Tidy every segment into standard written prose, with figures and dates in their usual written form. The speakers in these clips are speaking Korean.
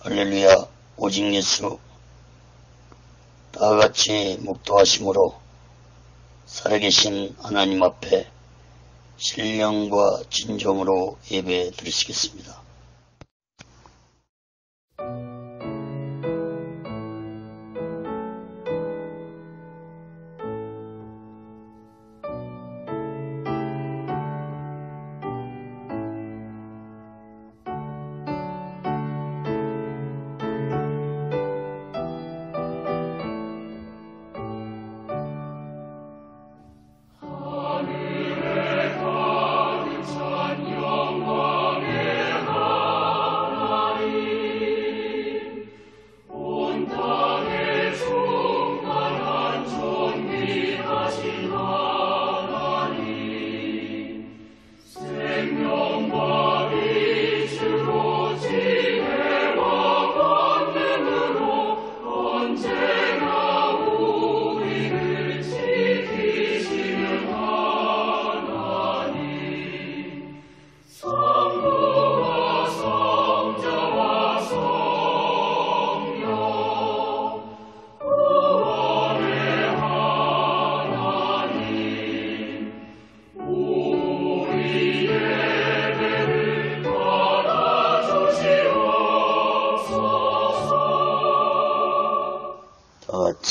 할렐루야. 오직 예수 다같이 묵도하심으로 살아계신 하나님 앞에 신령과 진정으로 예배 드리시겠습니다.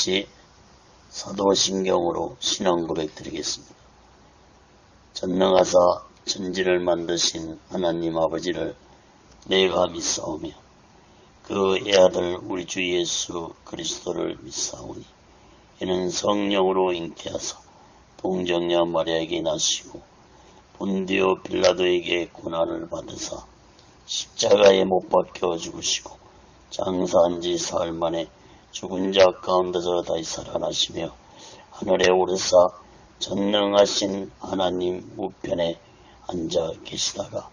다같이 사도신경으로 신앙 고백 드리겠습니다. 전능하사 천지를 만드신 하나님 아버지를 내가 믿사오며 그 애아들 우리 주 예수 그리스도를 믿사오니 이는 성령으로 잉태하사 동정녀 마리아에게 나시고 본디오 빌라도에게 고난을 받으사 십자가에 못 박혀 죽으시고 장사한 지 사흘 만에 죽은 자 가운데서 다시 살아나시며 하늘에 오르사 전능하신 하나님 우편에 앉아 계시다가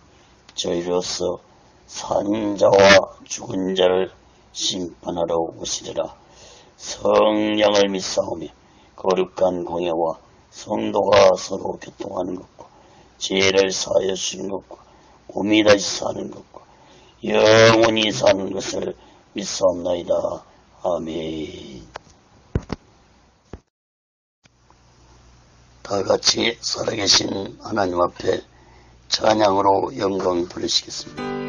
저희로서 산 자와 죽은 자를 심판하러 오시리라. 성령을 믿사오며 거룩한 공예와 성도가 서로 교통하는 것과 죄를 사하여 주는 것과 몸이 다시 사는 것과 영원히 사는 것을 믿사옵나이다. 아멘. 다같이 살아계신 하나님 앞에 찬양으로 영광 돌리시겠습니다.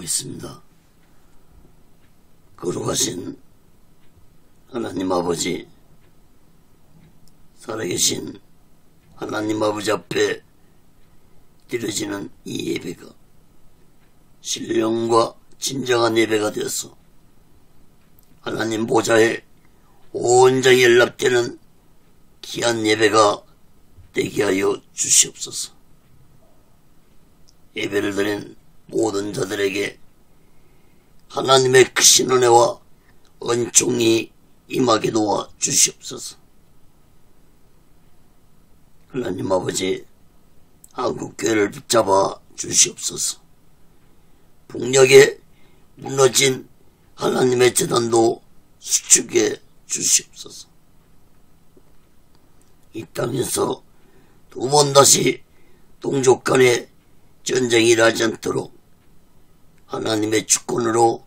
기도하겠습니다. 거룩하신 하나님 아버지, 살아계신 하나님 아버지 앞에 드려지는 이 예배가 신령과 진정한 예배가 되어서 하나님 보좌에 온전히 연락되는 귀한 예배가 되게 하여 주시옵소서. 예배를 드린 모든 자들에게 하나님의 크신 은혜와 은총이 임하게 도와 주시옵소서. 하나님 아버지, 한국교회를 붙잡아 주시옵소서. 북녘에 무너진 하나님의 재단도 수축해 주시옵소서. 이 땅에서 두 번 다시 동족 간에 전쟁이 일어나지 않도록 하나님의 주권으로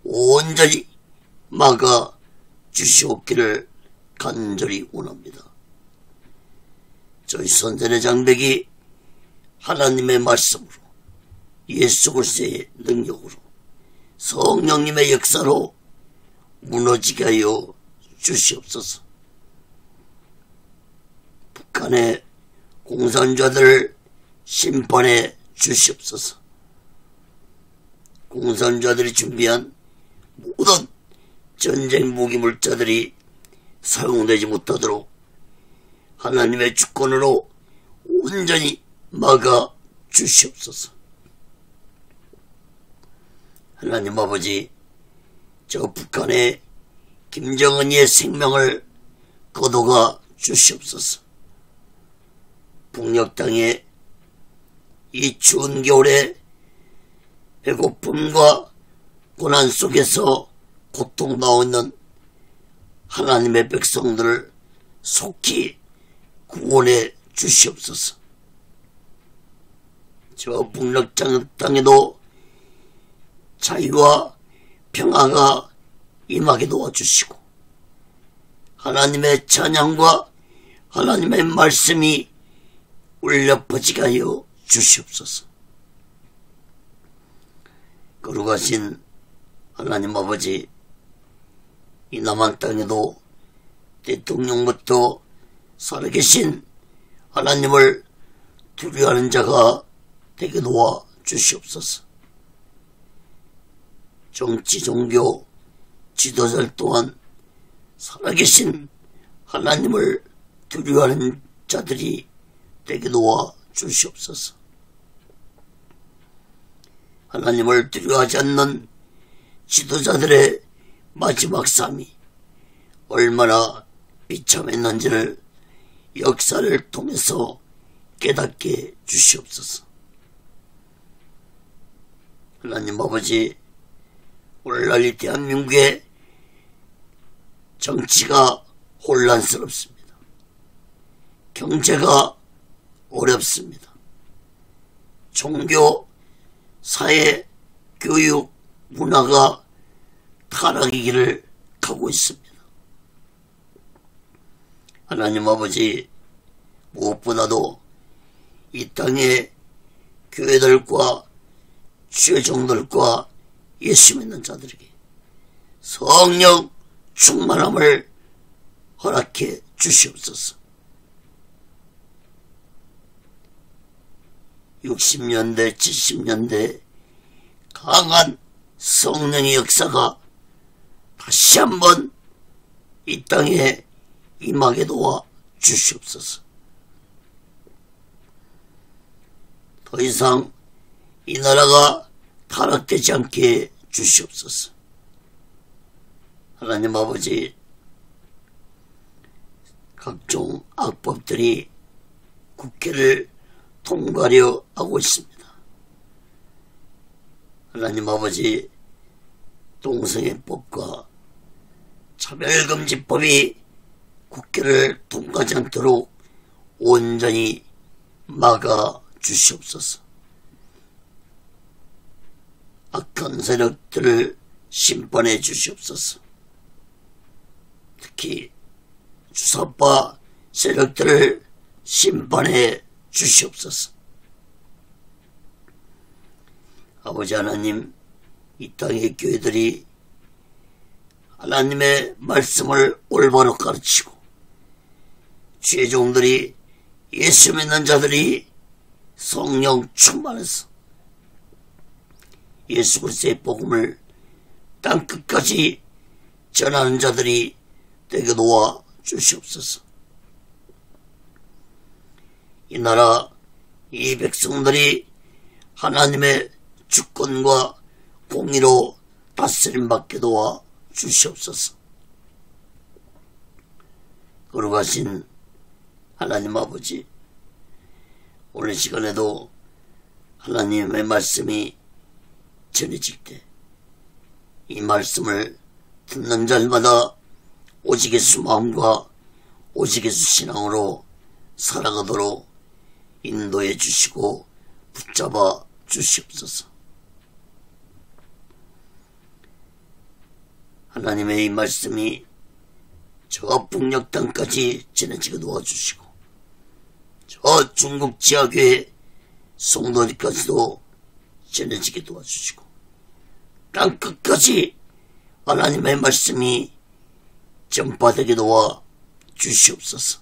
온전히 막아 주시옵기를 간절히 원합니다. 저희 선전의 장벽이 하나님의 말씀으로, 예수 그리스도의 능력으로, 성령님의 역사로 무너지게 하여 주시옵소서. 북한의 공산자들을 심판해 주시옵소서. 공산자들이 준비한 모든 전쟁 무기 물자들이 사용되지 못하도록 하나님의 주권으로 온전히 막아 주시옵소서. 하나님 아버지, 저 북한의 김정은이의 생명을 거둬가 주시옵소서. 북녘 땅에 이 추운 겨울에 배고픔과 고난 속에서 고통당하고 있는 하나님의 백성들을 속히 구원해 주시옵소서. 저 북녘 땅에도 자유와 평화가 임하게 도와주시고 하나님의 찬양과 하나님의 말씀이 울려 퍼지게 하여 주시옵소서. 거룩하신 하나님 아버지, 이 남한 땅에도 대통령부터 살아계신 하나님을 두려워하는 자가 되게 도와 주시옵소서. 정치, 종교, 지도자들 또한 살아계신 하나님을 두려워하는 자들이 되게 도와 주시옵소서. 하나님을 두려워하지 않는 지도자들의 마지막 삶이 얼마나 비참했는지를 역사를 통해서 깨닫게 주시옵소서. 하나님 아버지, 오늘날 이 대한민국의 정치가 혼란스럽습니다. 경제가 어렵습니다. 종교, 사회, 교육, 문화가 타락의 길을 가고 있습니다. 하나님 아버지, 무엇보다도 이 땅의 교회들과 죄종들과 예수 믿는 자들에게 성령 충만함을 허락해 주시옵소서. 60년대, 70년대 강한 성령의 역사가 다시 한번 이 땅에 임하게 도와 주시옵소서. 더 이상 이 나라가 타락되지 않게 주시옵소서. 하나님 아버지, 각종 악법들이 국회를 통과하려 하고 있습니다. 하나님 아버지, 동성애법과 차별금지법이 국회를 통과하지 않도록 온전히 막아 주시옵소서. 악한 세력들을 심판해 주시옵소서. 특히 주사파 세력들을 심판해 주시옵소서. 아버지 하나님, 이 땅의 교회들이 하나님의 말씀을 올바로 가르치고 죄종들이 예수 믿는 자들이 성령 충만해서 예수 그리스도의 복음을 땅끝까지 전하는 자들이 되게 도와 주시옵소서. 이 나라 이 백성들이 하나님의 주권과 공의로 다스림 받게 도와 주시옵소서. 거룩하신 하나님 아버지, 오늘 시간에도 하나님의 말씀이 전해질 때 이 말씀을 듣는 자마다 오직 예수 마음과 오직 예수 신앙으로 살아가도록 인도해 주시고 붙잡아 주시옵소서. 하나님의 이 말씀이 저 북녘 땅까지 전해지게 도와주시고 저 중국 지하교회 성도들까지도 전해지게 도와주시고 땅끝까지 하나님의 말씀이 전파되게 도와 주시옵소서.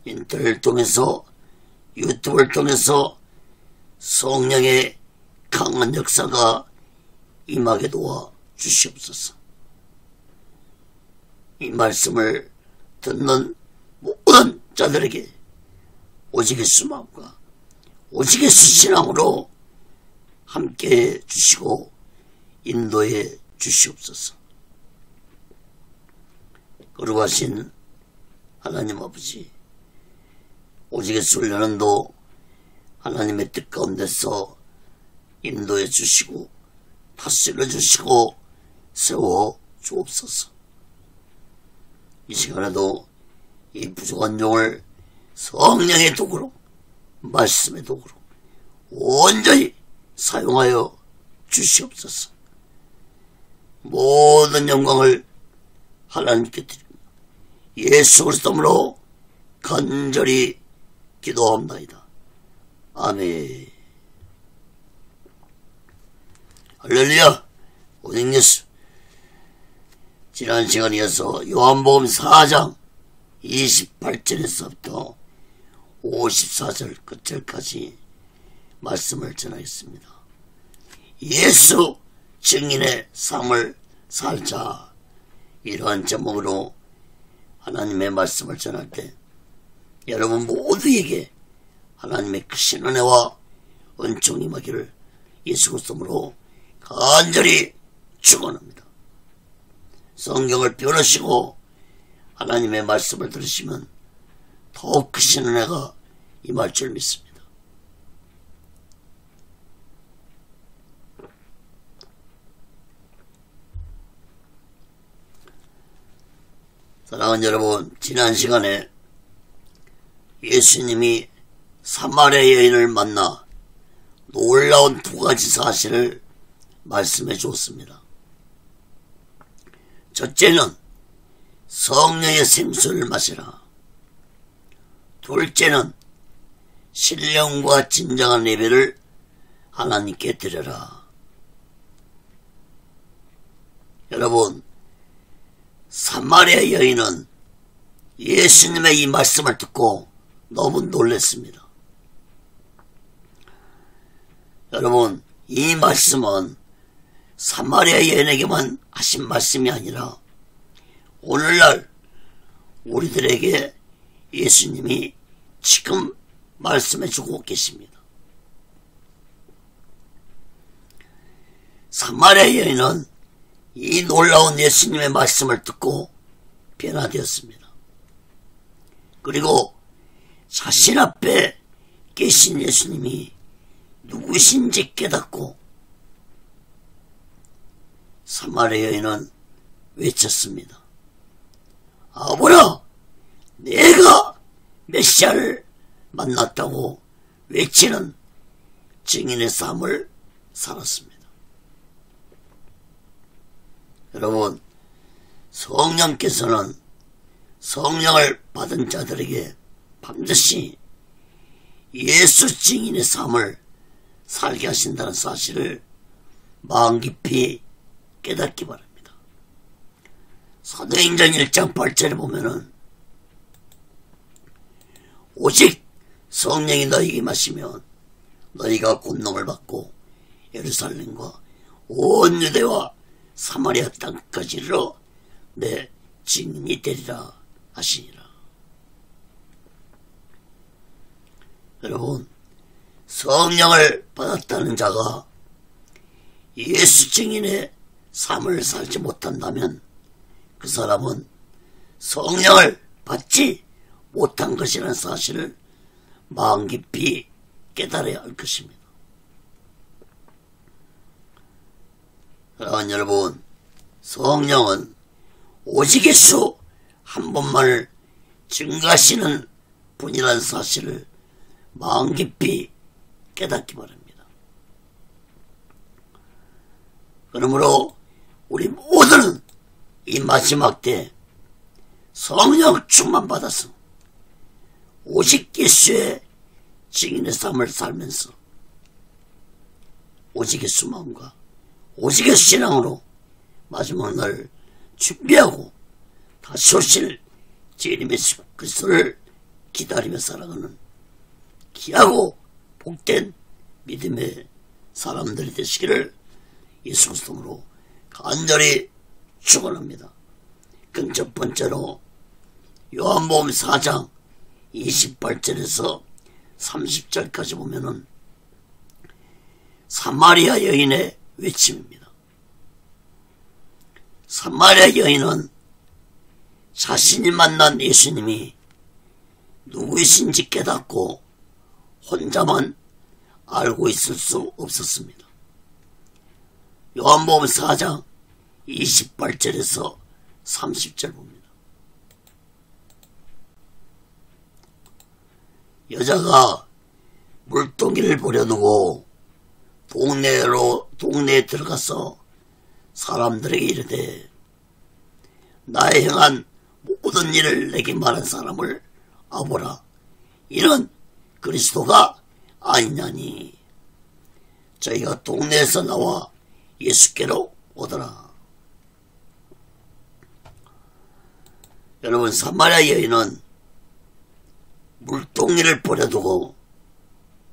인터넷을 통해서 유튜브를 통해서 성령의 강한 역사가 임하게 도와 주시옵소서. 이 말씀을 듣는 모든 자들에게 오직 예수 마음과 오직 예수 신앙으로 함께해 주시고 인도해 주시옵소서. 거룩하신 하나님 아버지, 오직 예수 훈련도 하나님의 뜻 가운데서 인도해 주시고 다스려 주시고 세워 주옵소서. 이 시간에도 이 부족한 종을 성령의 도구로 말씀의 도구로 온전히 사용하여 주시옵소서. 모든 영광을 하나님께 드립니다. 예수 그리스도로 간절히 기도합니다. 아멘. 할렐루야. 오직 예수. 지난 시간에 이어서 요한복음 4장 28절에서부터 54절 끝절까지 말씀을 전하겠습니다. 예수 증인의 삶을 살자, 이러한 제목으로 하나님의 말씀을 전할 때 여러분 모두에게 하나님의 크신 은혜와 은총이 임하기를 예수 그리스도로 간절히 축원합니다. 성경을 펴놓으시고 하나님의 말씀을 들으시면 더욱 크신 은혜가 임할 줄 믿습니다. 사랑하는 여러분, 지난 시간에 예수님이 사마리아 여인을 만나 놀라운 두 가지 사실을 말씀해 주었습니다. 첫째는 성령의 생수를 마시라. 둘째는 신령과 진정한 예배를 하나님께 드려라. 여러분, 사마리아 여인은 예수님의 이 말씀을 듣고 너무 놀랐습니다. 여러분, 이 말씀은 사마리아 여인에게만 하신 말씀이 아니라 오늘날 우리들에게 예수님이 지금 말씀해주고 계십니다. 사마리아 여인은 이 놀라운 예수님의 말씀을 듣고 변화되었습니다. 그리고 자신 앞에 계신 예수님이 누구신지 깨닫고 사마리아 여인은 외쳤습니다. 아버라, 내가 메시아를 만났다고 외치는 증인의 삶을 살았습니다. 여러분, 성령께서는 성령을 받은 자들에게 반드시 예수 증인의 삶을 살게 하신다는 사실을 마음 깊이 깨닫기 바랍니다. 사도행전 1장 8절에 보면은 오직 성령이 너희에게 임하시면 너희가 권능을 받고 예루살렘과 온 유대와 사마리아 땅까지 이르러 내 증인이 되리라 하시니라. 여러분, 성령을 받았다는 자가 예수 증인의 삶을 살지 못한다면 그 사람은 성령을 받지 못한 것이라는 사실을 마음 깊이 깨달아야 할 것입니다. 사랑하는 여러분, 성령은 오직 예수 한 분만을 증거하시는 분이라는 사실을 마음 깊이 깨닫기 바랍니다. 그러므로 우리 모두는 이 마지막 때 성령 충만 받아서 오직 예수의 증인의 삶을 살면서 오직 예수 마음과 오직 예수 신앙으로 마지막 날 준비하고 다시 오실 주님 예수 그리스도를 기다리며 살아가는 귀하고 복된 믿음의 사람들이 되시기를 예수 그리스도로 간절히 축원합니다. 그럼 첫 번째로 요한복음 4장 28절에서 30절까지 보면은 사마리아 여인의 외침입니다. 사마리아 여인은 자신이 만난 예수님이 누구이신지 깨닫고 혼자만 알고 있을 수 없었습니다. 요한복음 4장 28절에서 30절 봅니다. 여자가 물동이를 버려두고 동네에 들어가서 사람들에게 이르되 나에 행한 모든 일을 내게 말한 사람을 아보라. 이는 그리스도가 아니냐니 저희가 동네에서 나와 예수께로 오더라. 여러분, 사마리아 여인은 물동이를 버려두고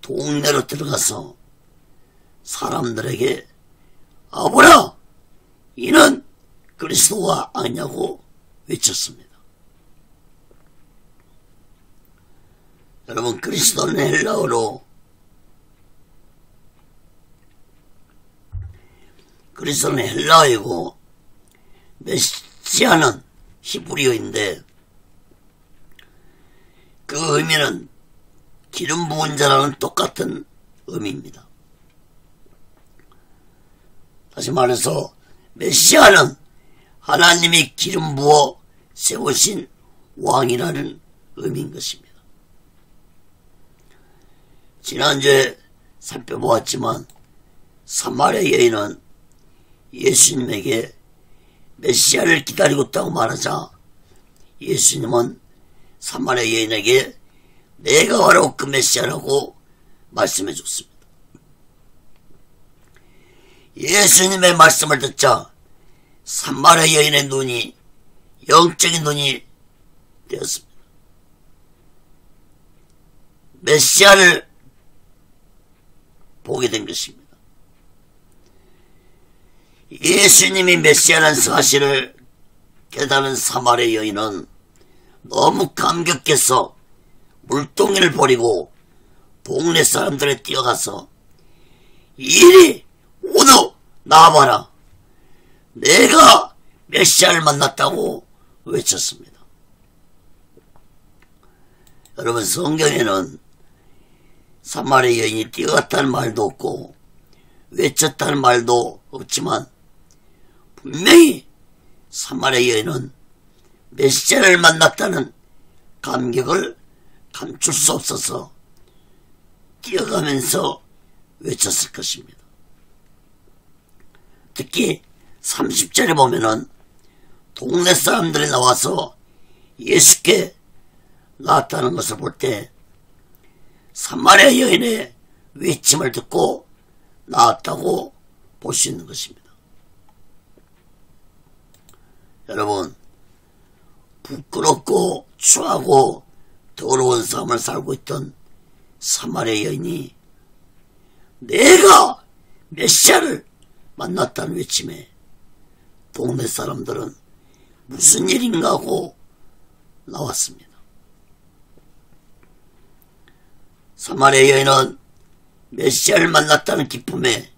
동네로 들어가서 사람들에게 아보라! 이는 그리스도가 아니냐고 외쳤습니다. 여러분, 그리스도는 헬라어로 그리스도는 헬라어이고 메시아는 히브리어인데 그 의미는 기름 부은 자라는 똑같은 의미입니다. 다시 말해서 메시아는 하나님이 기름 부어 세우신 왕이라는 의미인 것입니다. 지난주에 살펴보았지만 사마리아 여인은 예수님에게 메시아를 기다리고 있다고 말하자 예수님은 사마리아 여인에게 내가 바로 그 메시아라고 말씀해 줬습니다. 예수님의 말씀을 듣자 사마리아 여인의 눈이 영적인 눈이 되었습니다. 메시아를 보게 된 것입니다. 예수님이 메시아라는 사실을 깨달은 사마리아 여인은 너무 감격해서 물동이를 버리고 동네 사람들에 뛰어가서 이리 모두 나와봐라. 내가 메시아를 만났다고 외쳤습니다. 여러분, 성경에는 사마리아 여인이 뛰어갔다는 말도 없고 외쳤다는 말도 없지만 분명히 사마리아 여인은 메시아를 만났다는 감격을 감출 수 없어서 뛰어가면서 외쳤을 것입니다. 특히 30절에 보면은 동네 사람들이 나와서 예수께 나왔다는 것을 볼 때 사마리아 여인의 외침을 듣고 나왔다고 볼 수 있는 것입니다. 여러분, 부끄럽고 추하고 더러운 삶을 살고 있던 사마리아 여인이 내가 메시아를 만났다는 외침에 동네 사람들은 무슨 일인가 하고 나왔습니다. 사마리아 여인은 메시아를 만났다는 기쁨에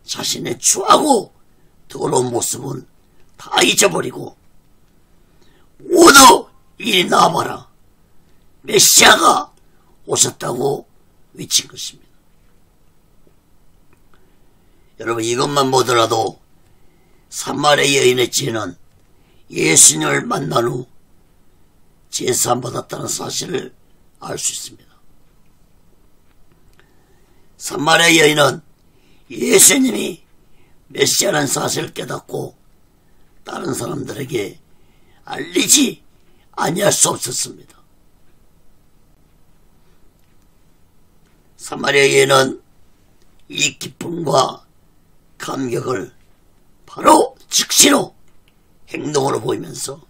자신의 추하고 더러운 모습은 다 잊어버리고 모두 이리 나와봐라, 메시아가 오셨다고 외친 것입니다. 여러분, 이것만 보더라도 사마리아 여인의 죄는 예수님을 만난 후 제사함 받았다는 사실을 알 수 있습니다. 사마리아 여인은 예수님이 메시아라는 사실을 깨닫고 다른 사람들에게 알리지 아니할 수 없었습니다. 사마리아 여인은 이 기쁨과 감격을 바로 즉시로 행동으로 보이면서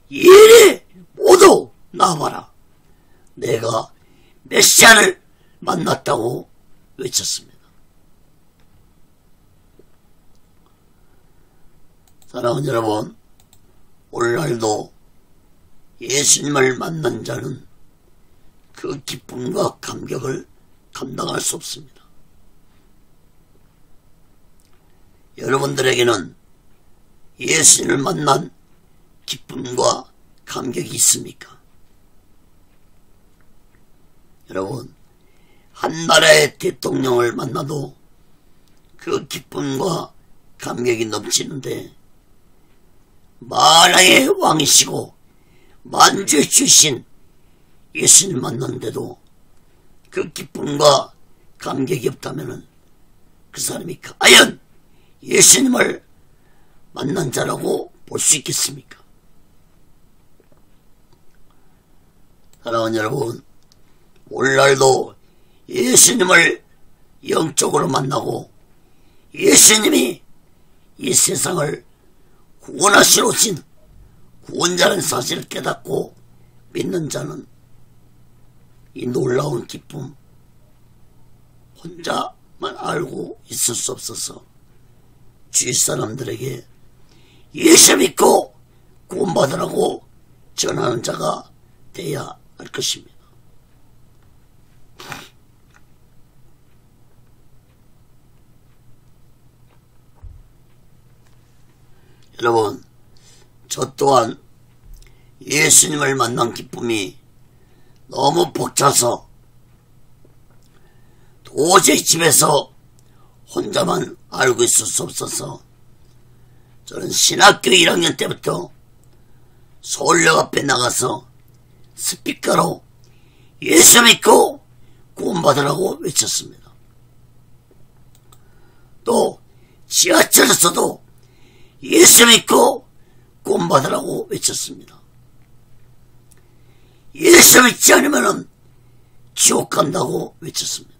이리 모두 나와봐라, 내가 메시아를 만났다고 외쳤습니다. 사랑하는 여러분, 오늘날도 예수님을 만난 자는 그 기쁨과 감격을 감당할 수 없습니다. 여러분들에게는 예수님을 만난 기쁨과 감격이 있습니까? 여러분, 한 나라의 대통령을 만나도 그 기쁨과 감격이 넘치는데 만왕의 왕이시고 만주의 주신 예수님 만났는데도 그 기쁨과 감격이 없다면 그 사람이 과연 예수님을 만난 자라고 볼 수 있겠습니까? 사랑하는 여러분, 오늘날도 예수님을 영적으로 만나고 예수님이 이 세상을 구원하시러 오신 구원자라는 사실을 깨닫고 믿는 자는 이 놀라운 기쁨 혼자만 알고 있을 수 없어서 주위 사람들에게 예수 믿고 구원받으라고 전하는 자가 되어야 할 것입니다. 여러분, 저 또한 예수님을 만난 기쁨이 너무 벅차서 도저히 집에서 혼자만 알고 있을 수 없어서 저는 신학교 1학년 때부터 서울역 앞에 나가서 스피커로 예수 믿고 구원받으라고 외쳤습니다. 또 지하철에서도 예수 믿고 구원받으라고 외쳤습니다. 예수 믿지 않으면 지옥 간다고 외쳤습니다.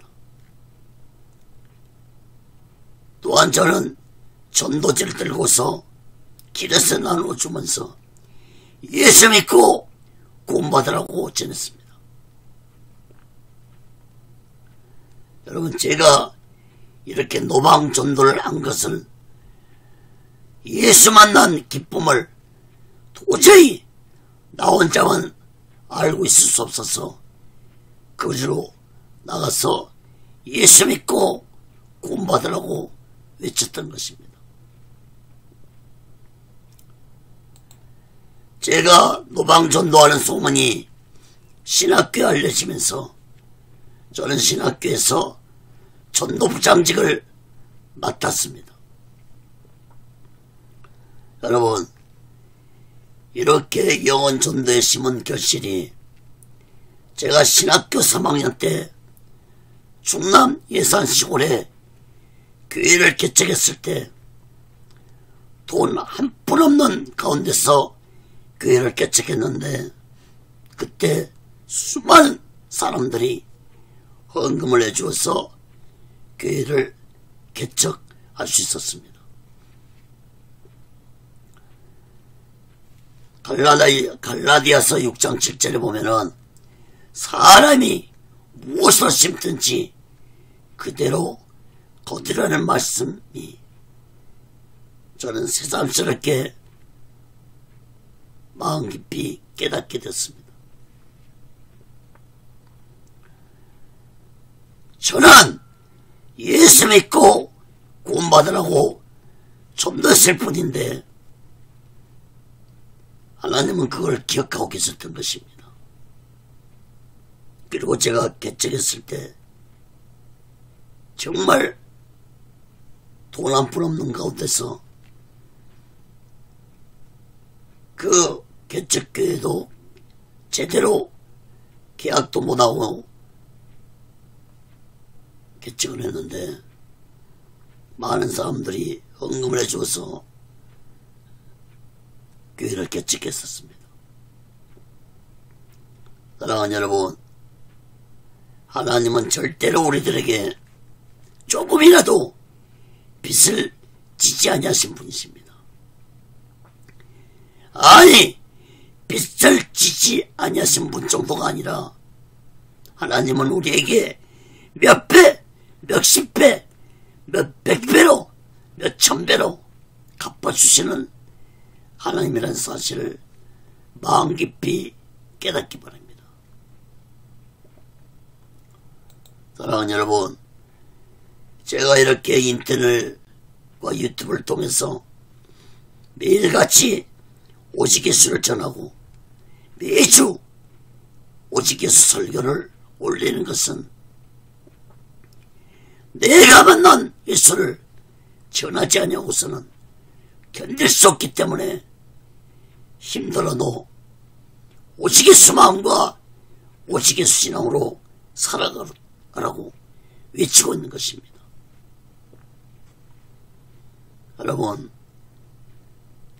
또한 저는 전도지를 들고서 길에서 나눠주면서 예수 믿고 구원받으라고 전했습니다. 여러분, 제가 이렇게 노방 전도를 한 것은 예수 만난 기쁨을 도저히 나 혼자만 알고 있을 수 없어서 거리로 나가서 예수 믿고 구원받으라고 외쳤던 것입니다. 제가 노방전도하는 소문이 신학교에 알려지면서 저는 신학교에서 전도부장직을 맡았습니다. 여러분, 이렇게 영혼 전도에 심은 결실이 제가 신학교 3학년 때 충남 예산시골에 교회를 개척했을 때 돈 한 푼 없는 가운데서 교회를 개척했는데 그때 수많은 사람들이 헌금을 해주어서 교회를 개척할 수 있었습니다. 갈라디아서 6장 7절에 보면은 사람이 무엇으로 심든지 그대로 거두라는 말씀이 저는 새삼스럽게 마음 깊이 깨닫게 됐습니다. 저는 예수 믿고 구원받으라고 좀 넣었을 뿐인데 하나님은 그걸 기억하고 계셨던 것입니다. 그리고 제가 개척했을 때 정말 돈 한 푼 없는 가운데서 그 개척교회도 제대로 계약도 못하고 개척을 했는데 많은 사람들이 헌금을 해줘서 교회를 개척했었습니다. 사랑하는 여러분, 하나님은 절대로 우리들에게 조금이라도 빚을 지지 아니하신 분이십니다. 아니, 빚을 지지 아니하신 분 정도가 아니라 하나님은 우리에게 몇 배, 몇십 배, 몇 백배로, 몇 천배로 갚아주시는 하나님이라는 사실을 마음 깊이 깨닫기 바랍니다. 사랑하는 여러분, 제가 이렇게 인터넷과 유튜브를 통해서 매일같이 오직 예수를 전하고 매주 오직 예수 설교를 올리는 것은 내가 만난 예수를 전하지 아니하고서는 견딜 수 없기 때문에 힘들어도 오직 예수 마음과 오직 예수 신앙으로 살아가라고 외치고 있는 것입니다. 여러분,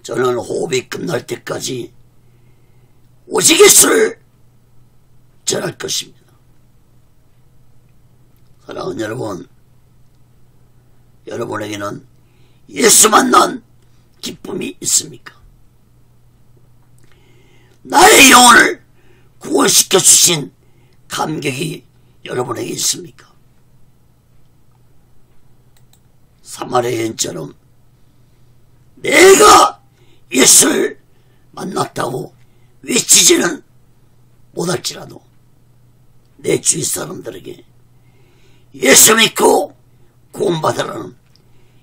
저는 호흡이 끝날 때까지 오직 예수를 전할 것입니다. 사랑하는 여러분, 여러분에게는 예수 만난 기쁨이 있습니까? 나의 영혼을 구원시켜 주신 감격이 여러분에게 있습니까? 사마리아 여인처럼 내가 예수를 만났다고 외치지는 못할지라도 내 주위 사람들에게 예수 믿고 구원받으라는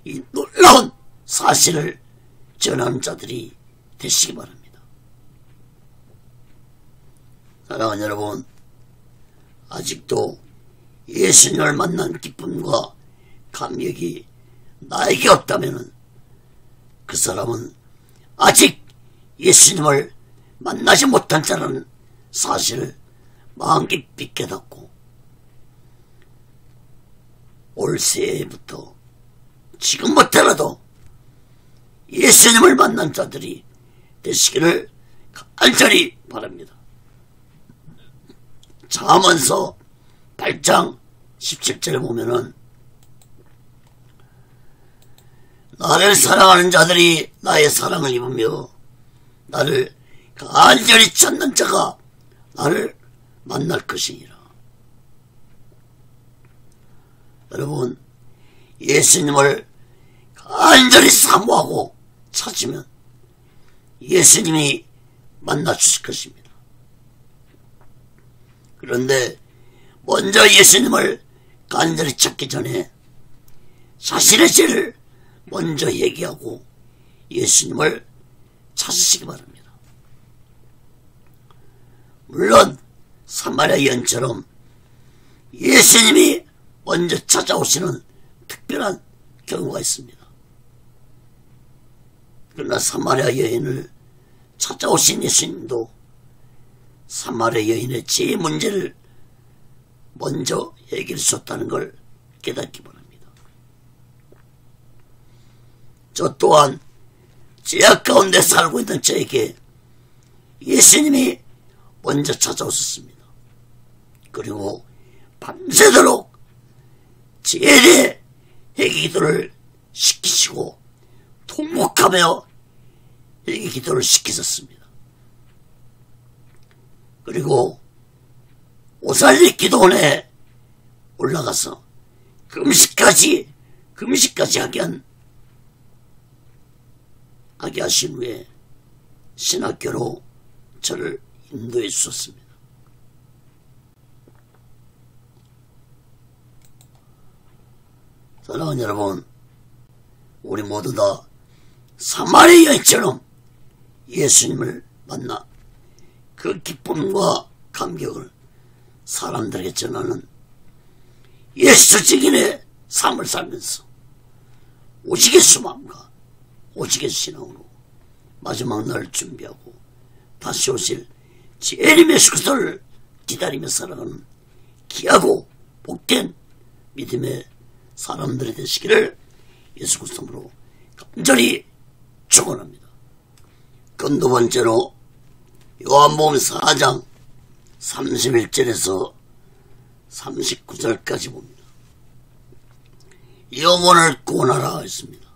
이 놀라운 사실을 전하는 자들이 되시기 바랍니다. 사랑하는 여러분, 아직도 예수님을 만난 기쁨과 감격이 나에게 없다면 그 사람은 아직 예수님을 만나지 못한 자라는 사실을 마음 깊이 깨닫고 올 새해부터 지금부터라도 예수님을 만난 자들이 되시기를 간절히 바랍니다. 잠언서 8장 17절에 보면은 나를 사랑하는 자들이 나의 사랑을 입으며 나를 간절히 찾는 자가 나를 만날 것이니라. 여러분, 예수님을 간절히 사모하고 찾으면 예수님이 만나 주실 것입니다. 그런데 먼저 예수님을 간절히 찾기 전에 자신의 죄를 먼저 얘기하고 예수님을 찾으시기 바랍니다. 물론 사마리아 여인처럼 예수님이 먼저 찾아오시는 특별한 경우가 있습니다. 그러나 사마리아 여인을 찾아오신 예수님도 사마리아 여인의 제 문제를 먼저 얘기해 주셨다는 걸 깨닫기 바랍니다. 저 또한 죄악 가운데 살고 있는 저에게 예수님이 먼저 찾아오셨습니다. 그리고 밤새도록 죄에 대해 회개 기도를 시키시고 통곡하며 회개 기도를 시키셨습니다. 그리고 오살리 기도원에 올라가서 금식까지 하게 하신 후에 신학교로 저를 인도해 주셨습니다. 사랑하는 여러분, 우리 모두 다 사마리 여인처럼 예수님을 만나 그 기쁨과 감격을 사람들에게 전하는 예수 증인의 삶을 살면서 오직의 수마음과 오직의 신앙으로 마지막 날을 준비하고 다시 오실 주님 예수 그리스도를 기다리며 살아가는 귀하고 복된 믿음의 사람들이 되시기를 예수 그리스도로 간절히 축원합니다. 그 두 번째로 요한복음 4장 31절에서 39절까지 봅니다. 영혼을 구원하라 했습니다.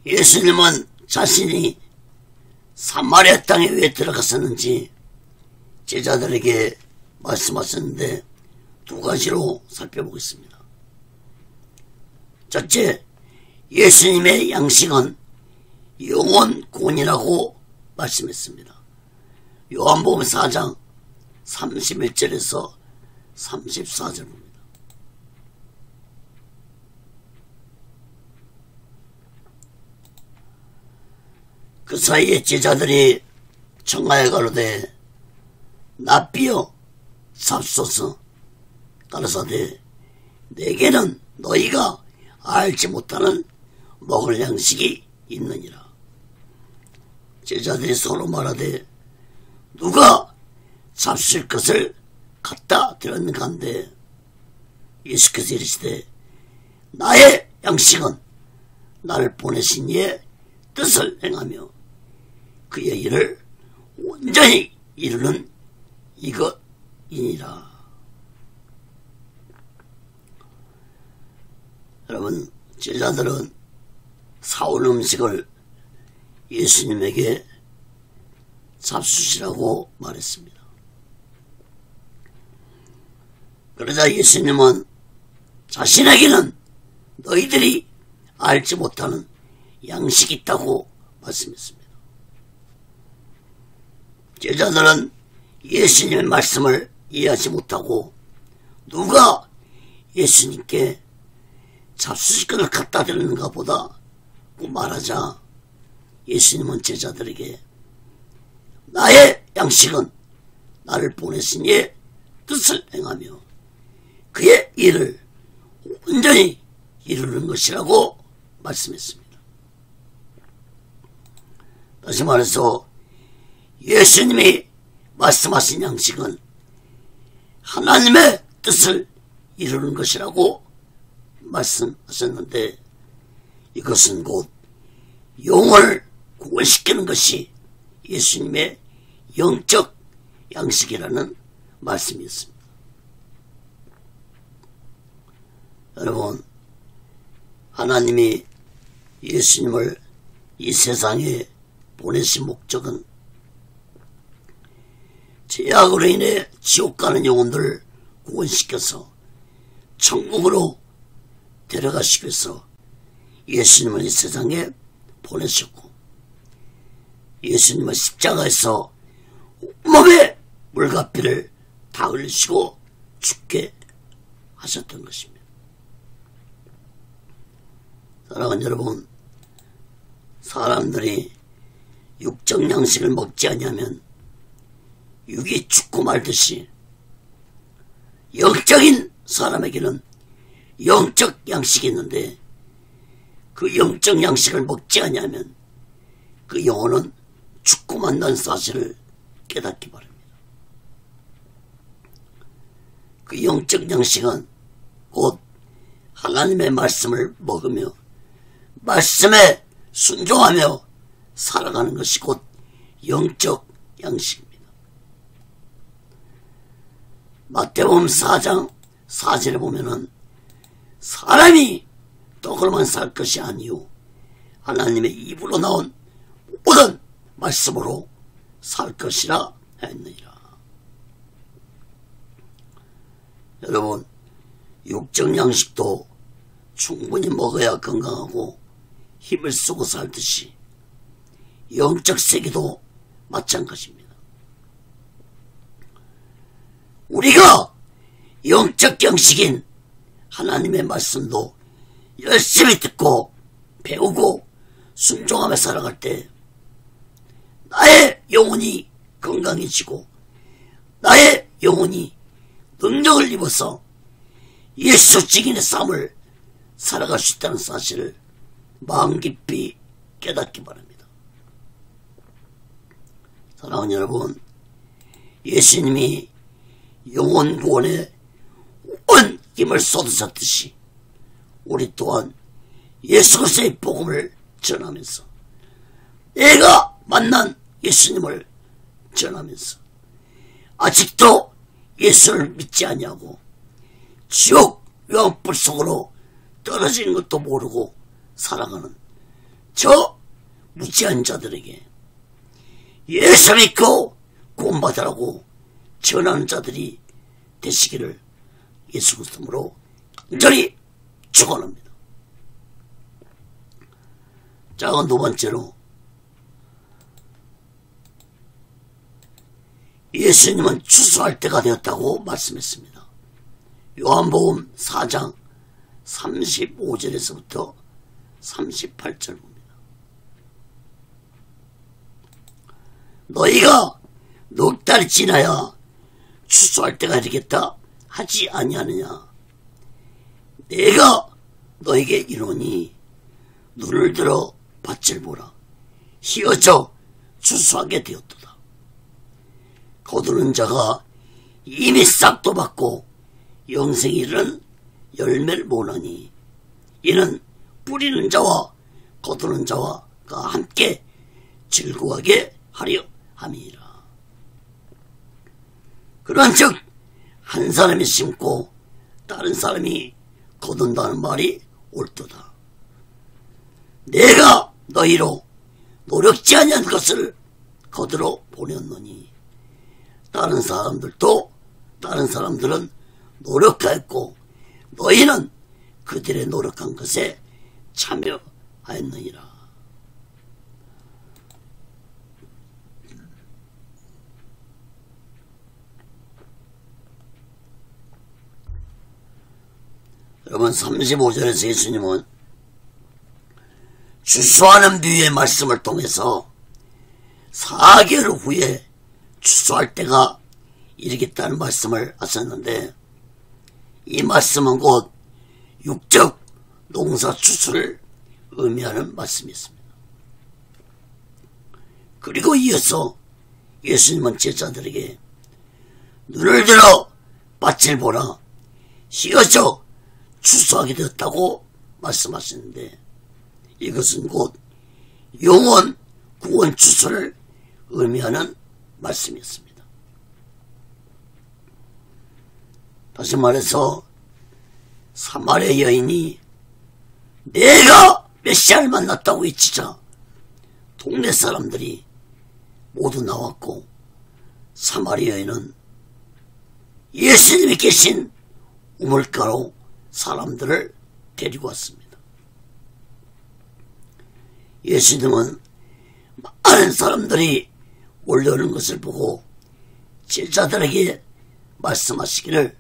예수님은 자신이 사마리아 땅에 왜 들어갔었는지 제자들에게 말씀하셨는데 두 가지로 살펴보겠습니다. 첫째, 예수님의 양식은 영혼 구원이라고 말씀했습니다. 요한복음 4장 31절에서 34절입니다. 그 사이에 제자들이 청하에 가로되 납비여 잡소서 가라사대 내게는 너희가 알지 못하는 먹을 양식이 있느니라. 제자들이 서로 말하되 누가 잡술 것을 갖다 드렸는가 한데 예수께서 이르시되 나의 양식은 나를 보내신 이의 뜻을 행하며 그의 일을 온전히 이루는 이것이니라. 여러분, 제자들은 사올 음식을 예수님에게 잡수시라고 말했습니다. 그러자 예수님은 자신에게는 너희들이 알지 못하는 양식이 있다고 말씀했습니다. 제자들은 예수님의 말씀을 이해하지 못하고 누가 예수님께 잡수식권을 갖다 드리는가 보다 고 말하자 예수님은 제자들에게 나의 양식은 나를 보내신 이의 뜻을 행하며 그의 일을 온전히 이루는 것이라고 말씀했습니다. 다시 말해서 예수님이 말씀하신 양식은 하나님의 뜻을 이루는 것이라고 말씀하셨는데 이것은 곧 영혼을 구원시키는 것이 예수님의 영적 양식이라는 말씀이었습니다. 여러분, 하나님이 예수님을 이 세상에 보내신 목적은 죄악으로 인해 지옥 가는 영혼들을 구원시켜서 천국으로 데려가시기 위해서 예수님을 이 세상에 보내셨고 예수님은 십자가에서 온몸에 물가피를 다 흘리시고 죽게 하셨던 것입니다. 사랑하는 여러분, 사람들이 육적 양식을 먹지 아니하면 육이 죽고 말듯이 영적인 사람에게는 영적 양식이 있는데 그 영적 양식을 먹지 아니하면 그 영혼은 죽고 만다는 사실을 깨닫기 바랍니다. 그 영적 양식은 곧 하나님의 말씀을 먹으며 말씀에 순종하며 살아가는 것이 곧 영적 양식입니다. 마태복음 4장 4절에 보면은 사람이 떡으로만 살 것이 아니요 하나님의 입으로 나온 모든 말씀으로 살 것이라 했느니라. 여러분, 육적 양식도 충분히 먹어야 건강하고 힘을 쓰고 살듯이 영적 세계도 마찬가지입니다. 우리가 영적 양식인 하나님의 말씀도 열심히 듣고 배우고 순종하며 살아갈 때 나의 영혼이 건강해지고 나의 영혼이 능력을 입어서 예수 증인의 삶을 살아갈 수 있다는 사실을 마음 깊이 깨닫기 바랍니다. 사랑하는 여러분, 예수님이 영혼 구원에 온 힘을 쏟으셨듯이 우리 또한 예수 그리스도의 복음을 전하면서 내가 만난 예수님을 전하면서 아직도 예수를 믿지 아니하고 지옥 유황불 속으로 떨어지는 것도 모르고 살아가는 저 무지한 자들에게 예수 믿고 구원받으라고 전하는 자들이 되시기를 예수 그리스도로 간절히 축원합니다. 자, 두 번째로 예수님은 추수할 때가 되었다고 말씀했습니다. 요한복음 4장 35절에서부터 38절 봅니다. 너희가 넉 달이 지나야 추수할 때가 되겠다 하지 아니하느냐. 내가 너에게 이르노니 눈을 들어 밭을 보라. 휘어져 추수하게 되었도다. 거두는 자가 이미 싹도 받고 영생에 이르는 열매를 모으니 이는 뿌리는 자와 거두는 자와 함께 즐거워하게 하려 함이니라. 그런즉 한 사람이 심고 다른 사람이 거둔다는 말이 옳도다. 내가 너희로 노력지 아니한 것을 거두러 보냈노니 다른 사람들은 노력하였고 너희는 그들의 노력한 것에 참여하였느니라. 여러분, 35절에서 예수님은 추수하는 비유의 말씀을 통해서 4개월 후에 추수할 때가 이르겠다는 말씀을 하셨는데, 이 말씀은 곧 육적 농사 추수를 의미하는 말씀이었습니다. 그리고 이어서 예수님은 제자들에게 눈을 들어 밭을 보라. 휘어져 추수하게 되었다고 말씀하시는데, 이것은 곧 영혼 구원 추수를 의미하는 말씀이었습니다. 다시 말해서 사마리아 여인이 내가 메시아를 만났다고 외치자 동네 사람들이 모두 나왔고, 사마리아 여인은 예수님이 계신 우물가로 사람들을 데리고 왔습니다. 예수님은 많은 사람들이 몰려오는 것을 보고 제자들에게 말씀하시기를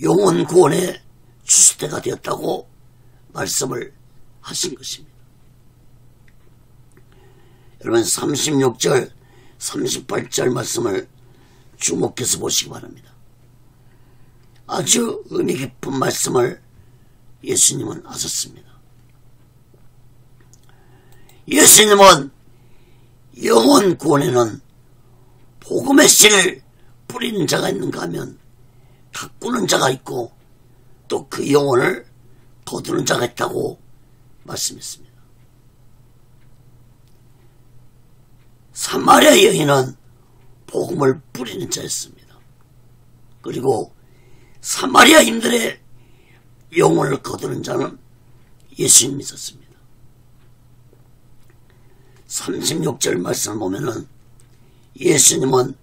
영혼 구원의 추수 때가 되었다고 말씀을 하신 것입니다. 여러분, 36절 38절 말씀을 주목해서 보시기 바랍니다. 아주 의미 깊은 말씀을 예수님은 하셨습니다. 예수님은 영혼 구원에는 복음의 씨를 뿌리는 자가 있는가 하면 가꾸는 자가 있고 또 그 영혼을 거두는 자가 있다고 말씀했습니다. 사마리아 여인은 복음을 뿌리는 자였습니다. 그리고 사마리아인들의 영혼을 거두는 자는 예수님이 있었습니다. 36절 말씀을 보면은 예수님은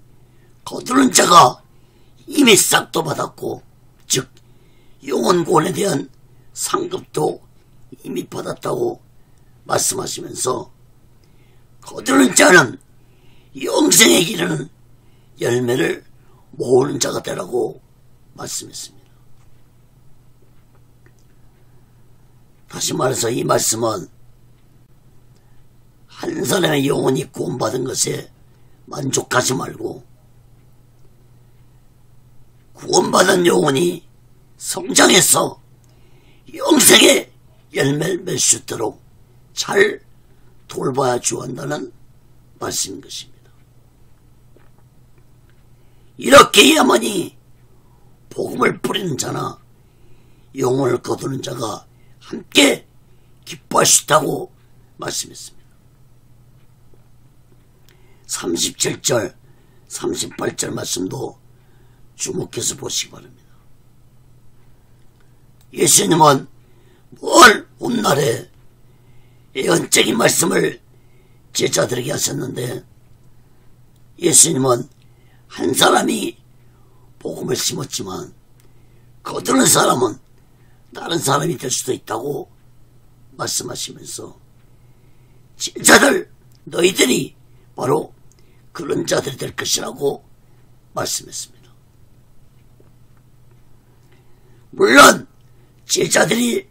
거두는 자가 이미 싹도 받았고, 즉 영혼 구원에 대한 상급도 이미 받았다고 말씀하시면서 거두는 자는 영생에 이르는 열매를 모으는 자가 되라고 말씀했습니다. 다시 말해서 이 말씀은 한 사람의 영혼이 구원받은 것에 만족하지 말고 구원받은 영혼이 성장해서 영생의 열매를 맺을 수 있도록 잘 돌봐야 주한다는 말씀인 것입니다. 이렇게 해야만이 복음을 뿌리는 자나 영혼을 거두는 자가 함께 기뻐할 수 있다고 말씀했습니다. 37절, 38절 말씀도 주목해서 보시기 바랍니다. 예수님은 뭘 훗날에 예언적인 말씀을 제자들에게 하셨는데, 예수님은 한 사람이 복음을 심었지만 거두는 사람은 다른 사람이 될 수도 있다고 말씀하시면서 제자들 너희들이 바로 그런 자들이 될 것이라고 말씀했습니다. 물론 제자들이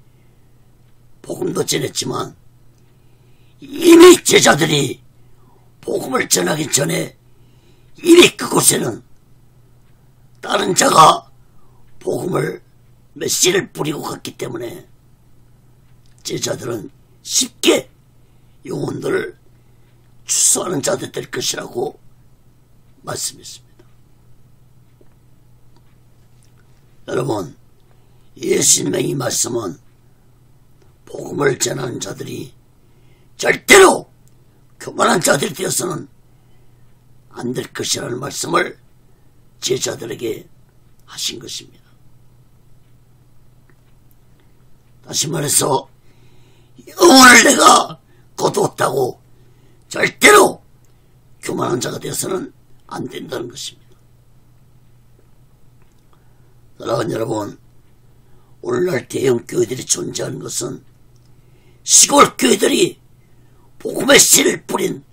복음도 전했지만 이미 제자들이 복음을 전하기 전에 이미 그곳에는 다른 자가 복음을 몇 씨를 뿌리고 갔기 때문에 제자들은 쉽게 영혼들을 추수하는 자들 될 것이라고 말씀했습니다. 여러분, 예수님의 이 말씀은 복음을 전하는 자들이 절대로 교만한 자들이 되어서는 안 될 것이라는 말씀을 제자들에게 하신 것입니다. 다시 말해서 영혼을 내가 거두었다고 절대로 교만한 자가 되어서는 안 된다는 것입니다. 사랑하는 여러분, 오늘날 대형 교회들이 존재하는 것은 시골 교회들이 복음의 씨를 뿌린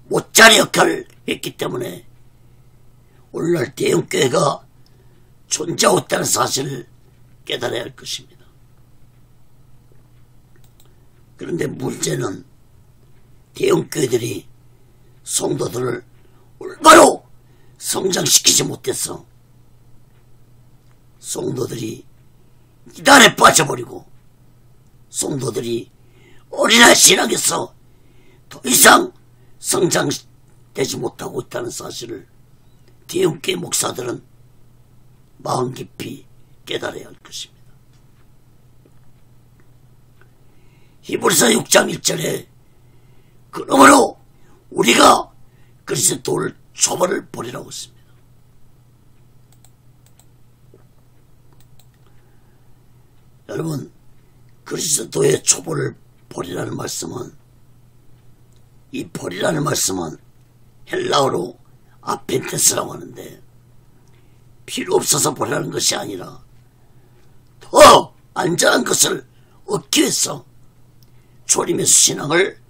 못자리 역할을 했기 때문에 오늘날 대형 교회가 존재하고 있다는 사실을 깨달아야 할 것입니다. 그런데 문제는 대형 교회들이 성도들을 올바로 성장시키지 못해서 성도들이 이단에 빠져버리고 성도들이 어린아이 신앙에서 더 이상 성장되지 못하고 있다는 사실을 대형교회 목사들은 마음 깊이 깨달아야 할 것입니다. 히브리서 6장 1절에 그러므로 우리가 그리스도를 초벌을 버리라고 했습니다. 여러분, 그리스도의 초벌을 버리라는 말씀은, 이 버리라는 말씀은 헬라어로 아펜테스라고 하는데 필요 없어서 버리라는 것이 아니라 더 안전한 것을 얻기 위해서 조림의 신앙을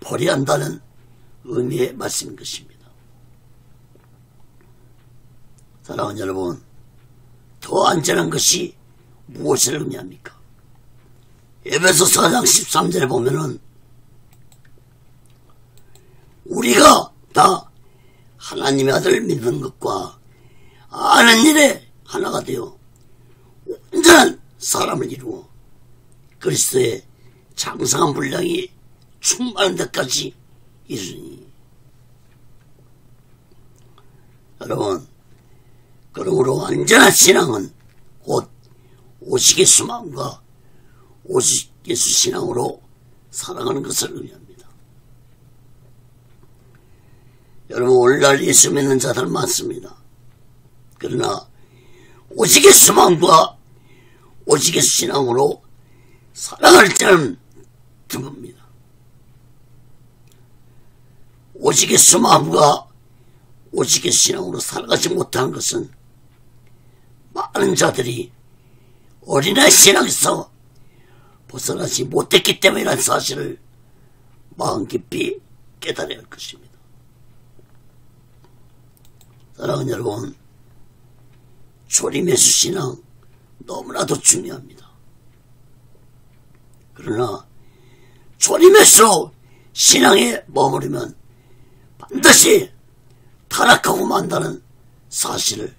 버려야 한다는 의미의 말씀인 것입니다. 사랑하는 여러분, 더 안전한 것이 무엇을 의미합니까? 에베소 4장 13절에 보면은 우리가 다 하나님의 아들을 믿는 것과 아는 일에 하나가 되어 온전한 사람을 이루어 그리스도의 장성한 분량이 충만한 데까지 이르니. 여러분, 그러므로 완전한 신앙은 곧 오직 예수 마음과 오직 예수 신앙으로 살아가는 것을 의미합니다. 여러분, 오늘날 예수 믿는 자들 많습니다. 그러나 오직의 소망과 오직의 신앙으로 살아갈 자는 드뭅니다. 오직의 소망과 오직의 신앙으로 살아가지 못한 것은 많은 자들이 어린아이 신앙에서 벗어나지 못했기 때문이라는 사실을 마음 깊이 깨달아야 할 것입니다. 사랑하는 여러분, 초림예수 신앙 너무나도 중요합니다. 그러나 초림예수 신앙에 머무르면 반드시 타락하고 만다는 사실을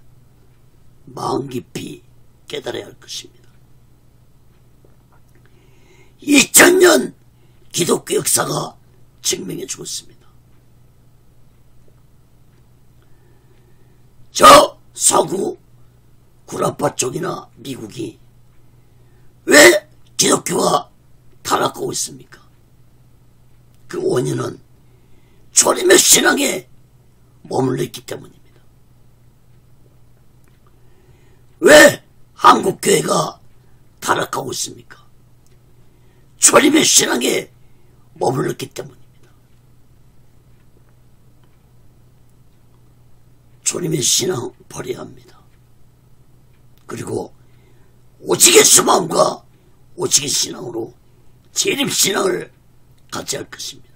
마음 깊이 깨달아야 할 것입니다. 2000년 기독교 역사가 증명해 주었습니다. 저 서구 구라파 쪽이나 미국이 왜 기독교가 타락하고 있습니까? 그 원인은 초림의 신앙에 머물러 있기 때문입니다. 왜 한국교회가 타락하고 있습니까? 초림의 신앙에 머물렀기 때문입니다. 초림의 신앙 버려야 합니다. 그리고 오직의 소망과 오직의 신앙으로 재림신앙을 갖지 할 것입니다.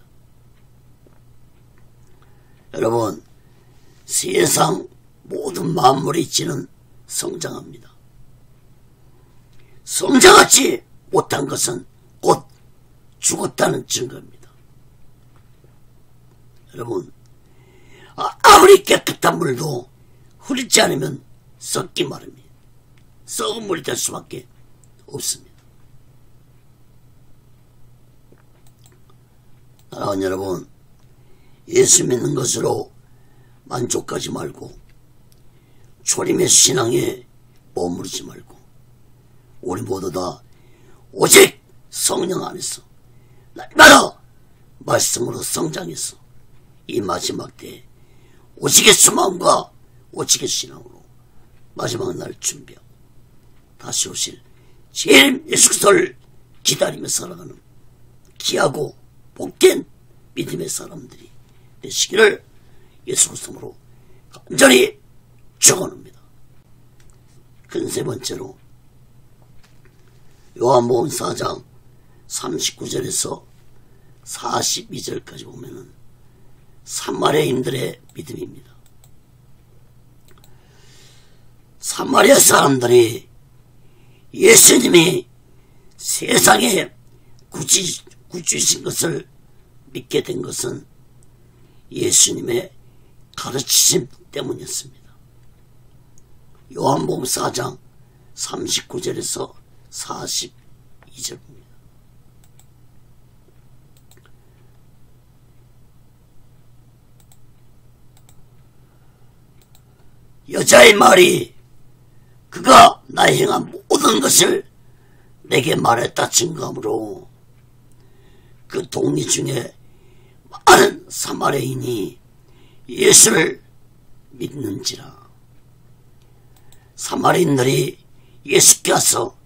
여러분, 세상 모든 만물의 이치는 성장합니다. 성장하지 못한 것은 곧 죽었다는 증거입니다. 여러분, 아무리 깨끗한 물도 흐리지 않으면 썩기 마련입니다. 썩은 물이 될 수밖에 없습니다. 사랑하는 여러분, 예수 믿는 것으로 만족하지 말고 초림의 신앙에 머무르지 말고 우리 모두 다 오직 성령 안에서 날마다 말씀으로 성장해서 이 마지막 때에 오직의 소망과 오직의 신앙으로 마지막 날 준비하고 다시 오실 주님 예수 그리스도를 기다리며 살아가는 귀하고 복된 믿음의 사람들이 되시기를 예수 그리스도로 간절히 축원합니다. 큰 세 번째로 요한복음 4장 39절에서 42절까지 보면은 사마리아인들의 믿음입니다. 사마리아 사람들이 예수님이 세상에 구주신 것을 믿게 된 것은 예수님의 가르치심 때문이었습니다. 요한복음 4장 39절에서 42절입니다. 여자의 말이 그가 나의 행한 모든 것을 내게 말했다 증거하므로 그 동리 중에 많은 사마리아인이 예수를 믿는지라. 사마리아인들이 예수께 와서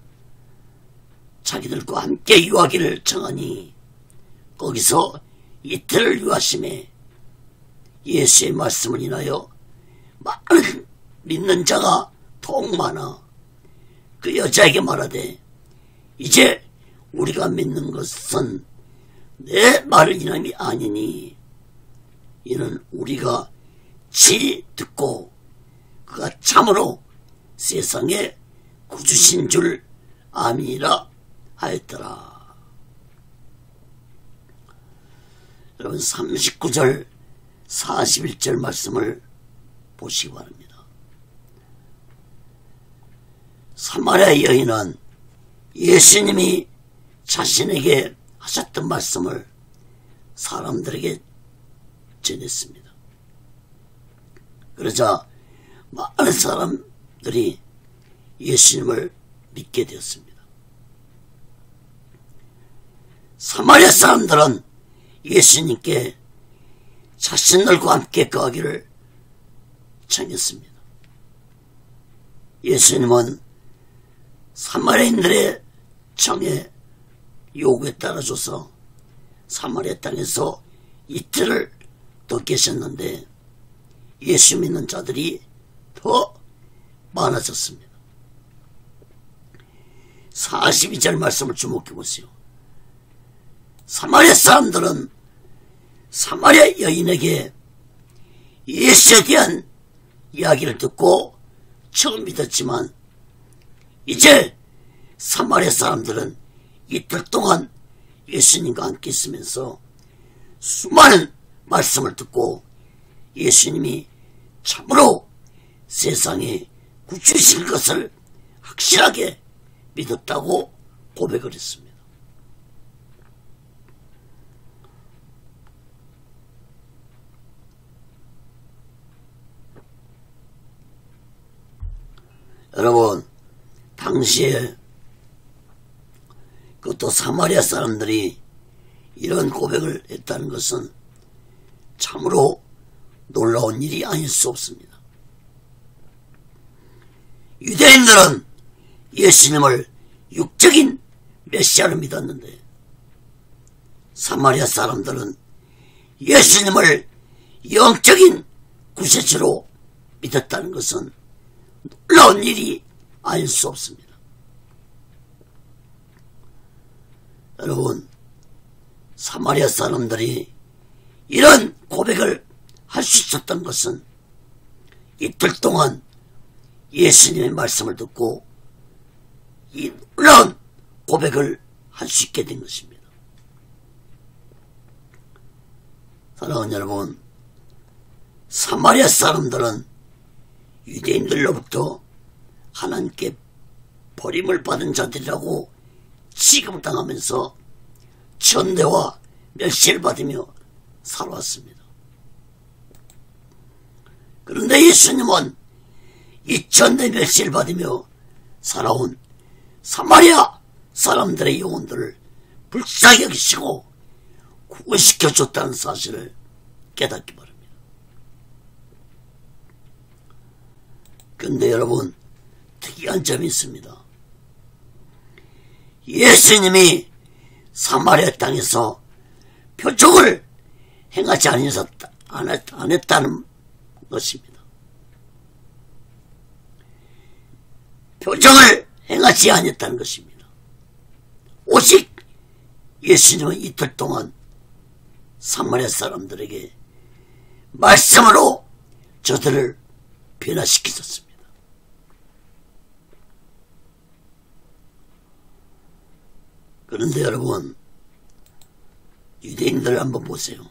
자기들과 함께 유하기를 청하니 거기서 이틀을 유하심에 예수의 말씀을 인하여 많은 믿는 자가 더욱 많아 그 여자에게 말하되 이제 우리가 믿는 것은 내 말을 인함이 아니니 이는 우리가 친히 듣고 그가 참으로 세상에 구주신 줄 아미니라 하였더라. 여러분 39절 41절 말씀을 보시기 바랍니다. 사마리아 여인은 예수님이 자신에게 하셨던 말씀을 사람들에게 전했습니다. 그러자 많은 사람들이 예수님을 믿게 되었습니다. 사마리아 사람들은 예수님께 자신들과 함께 거하기를 청했습니다. 예수님은 사마리아인들의 청에 요구에 따라줘서 사마리아 땅에서 이틀을 더 계셨는데 예수 믿는 자들이 더 많아졌습니다. 42절 말씀을 주목해 보세요. 사마리아 사람들은 사마리아 여인에게 예수에 대한 이야기를 듣고 처음 믿었지만 이제 사마리아 사람들은 이틀 동안 예수님과 함께 있으면서 수많은 말씀을 듣고 예수님이 참으로 세상에 구주신 것을 확실하게 믿었다고 고백을 했습니다. 여러분, 당시에 그것도 사마리아 사람들이 이런 고백을 했다는 것은 참으로 놀라운 일이 아닐 수 없습니다. 유대인들은 예수님을 육적인 메시아로 믿었는데 사마리아 사람들은 예수님을 영적인 구세주로 믿었다는 것은 놀라운 일이 아닐 수 없습니다. 여러분, 사마리아 사람들이 이런 고백을 할 수 있었던 것은 이틀 동안 예수님의 말씀을 듣고 이 놀라운 고백을 할 수 있게 된 것입니다. 사랑하는 여러분, 사마리아 사람들은 유대인들로부터 하나님께 버림을 받은 자들이라고 취급당하면서 천대와 멸시를 받으며 살아왔습니다. 그런데 예수님은 이 천대 멸시를 받으며 살아온 사마리아 사람들의 영혼들을 불쌍히 여기시고 구원시켜줬다는 사실을 깨닫기 바랍니다. 그런데 여러분, 특이한 점이 있습니다. 예수님이 사마리아 땅에서 표적을 행하지 안 했다는 것입니다. 표적을 행하지 않았다는 것입니다. 오직 예수님은 이틀 동안 사마리아 사람들에게 말씀으로 저들을 변화시키셨습니다. 그런데 여러분, 유대인들 한번 보세요.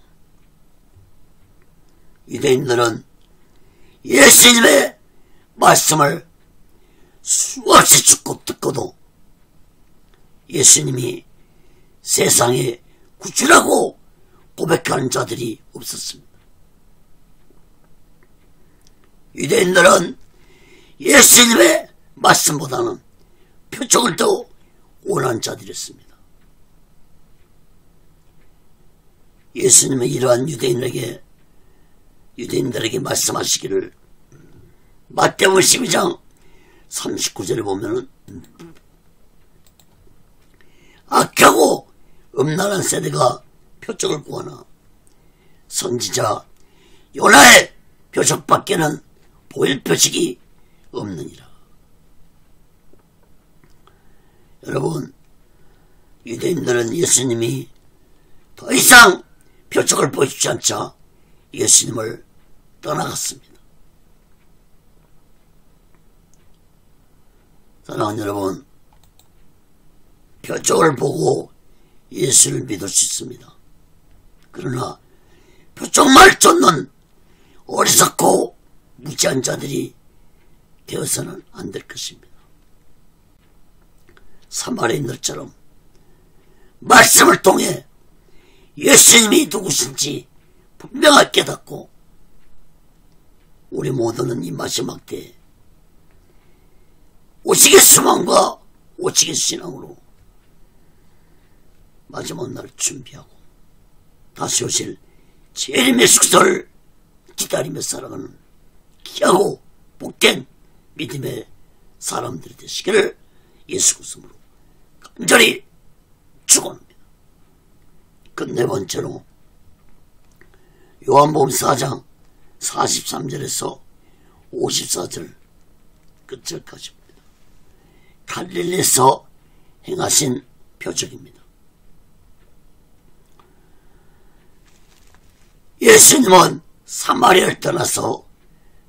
유대인들은 예수님의 말씀을 수없이 듣고도 예수님이 세상에 구주라고 고백하는 자들이 없었습니다. 유대인들은 예수님의 말씀보다는 표적을 더 원하는 자들이었습니다. 예수님은 이러한 유대인들에게 말씀하시기를 마태복음 12장 39절에 보면은 악하고 음란한 세대가 표적을 구하나 선지자 요나의 표적밖에는 보일 표식이 없느니라. 여러분, 유대인들은 예수님이 더 이상 표적을 보여주지 않자 예수님을 떠나갔습니다. 사랑하는 여러분, 표적을 보고 예수를 믿을 수 있습니다. 그러나 표적만 쫓는 어리석고 무지한 자들이 되어서는 안 될 것입니다. 사마리아인들처럼 말씀을 통해 예수님이 누구신지 분명하게 깨닫고 우리 모두는 이 마지막 때에 오직의 소망과 오직의 신앙으로 마지막 날을 준비하고 다시 오실 재림의 숙소를 기다리며 살아가는 귀하고 복된 믿음의 사람들이 되시기를 예수 그리스도로 간절히 축원합니다. 그 네 번째로 요한복음 4장 43절에서 54절 끝절까지입니다. 갈릴리에서 행하신 표적입니다. 예수님은 사마리아를 떠나서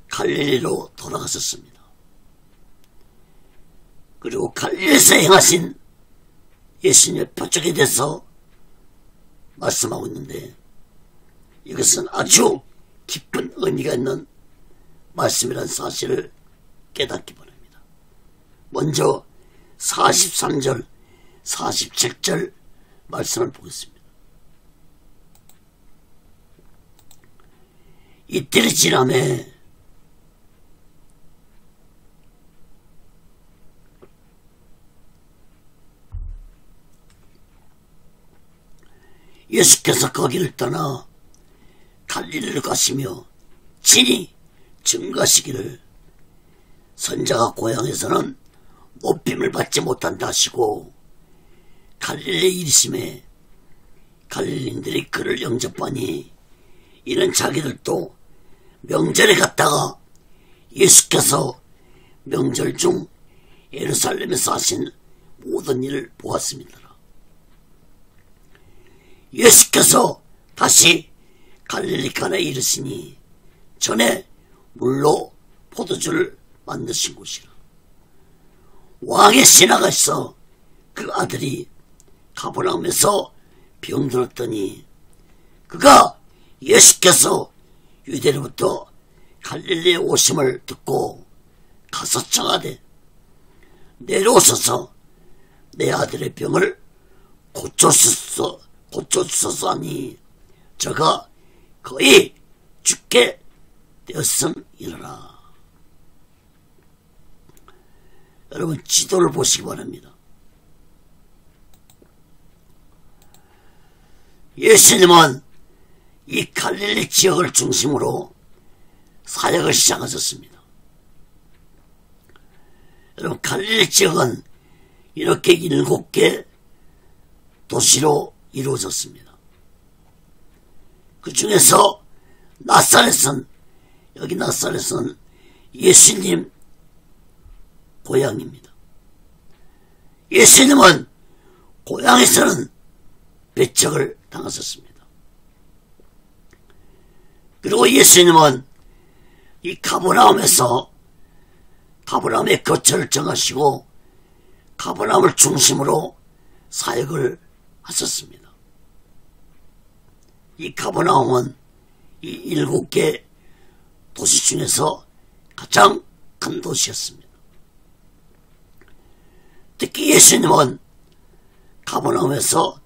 갈릴리로 돌아가셨습니다. 그리고 갈릴리에서 행하신 예수님의 표적에 대해서 말씀하고 있는데, 이것은 아주 깊은 의미가 있는 말씀이라는 사실을 깨닫기 바랍니다. 먼저 43절, 47절 말씀을 보겠습니다. 이틀이 지나매 예수께서 거기를 떠나 갈릴리로 가시며 친히 증거하시기를 선자가 고향에서는 높임을 받지 못한다 하시고, 갈릴리 이르심에 갈릴리인들이 그를 영접하니 이는 자기들도 명절에 갔다가 예수께서 명절 중 예루살렘에서 하신 모든 일을 보았습니다. 예수께서 다시 갈릴리 가나에 이르시니 전에 물로 포도주를 만드신 곳이라. 왕의 신하가 있어 그 아들이 가버나움에서 병들었더니 그가 예수께서 유대로부터 갈릴리에 오심을 듣고 가서 청하되 내려오셔서 내 아들의 병을 고쳐주소서 하니 저가 거의 죽게 되었음이라. 여러분, 지도를 보시기 바랍니다. 예수님은 이 갈릴리 지역을 중심으로 사역을 시작하셨습니다. 여러분, 갈릴리 지역은 이렇게 7개 도시로 이루어졌습니다. 그 중에서 여기 나사렛은 예수님 고향입니다. 예수님은 고향에서는 배척을 당하셨습니다. 그리고 예수님은 이 가버나움의 거처를 정하시고 가버나움을 중심으로 사역을 하셨습니다. 이 가버나움은 이 7개 도시 중에서 가장 큰 도시였습니다. 특히 예수님은 가버나움에서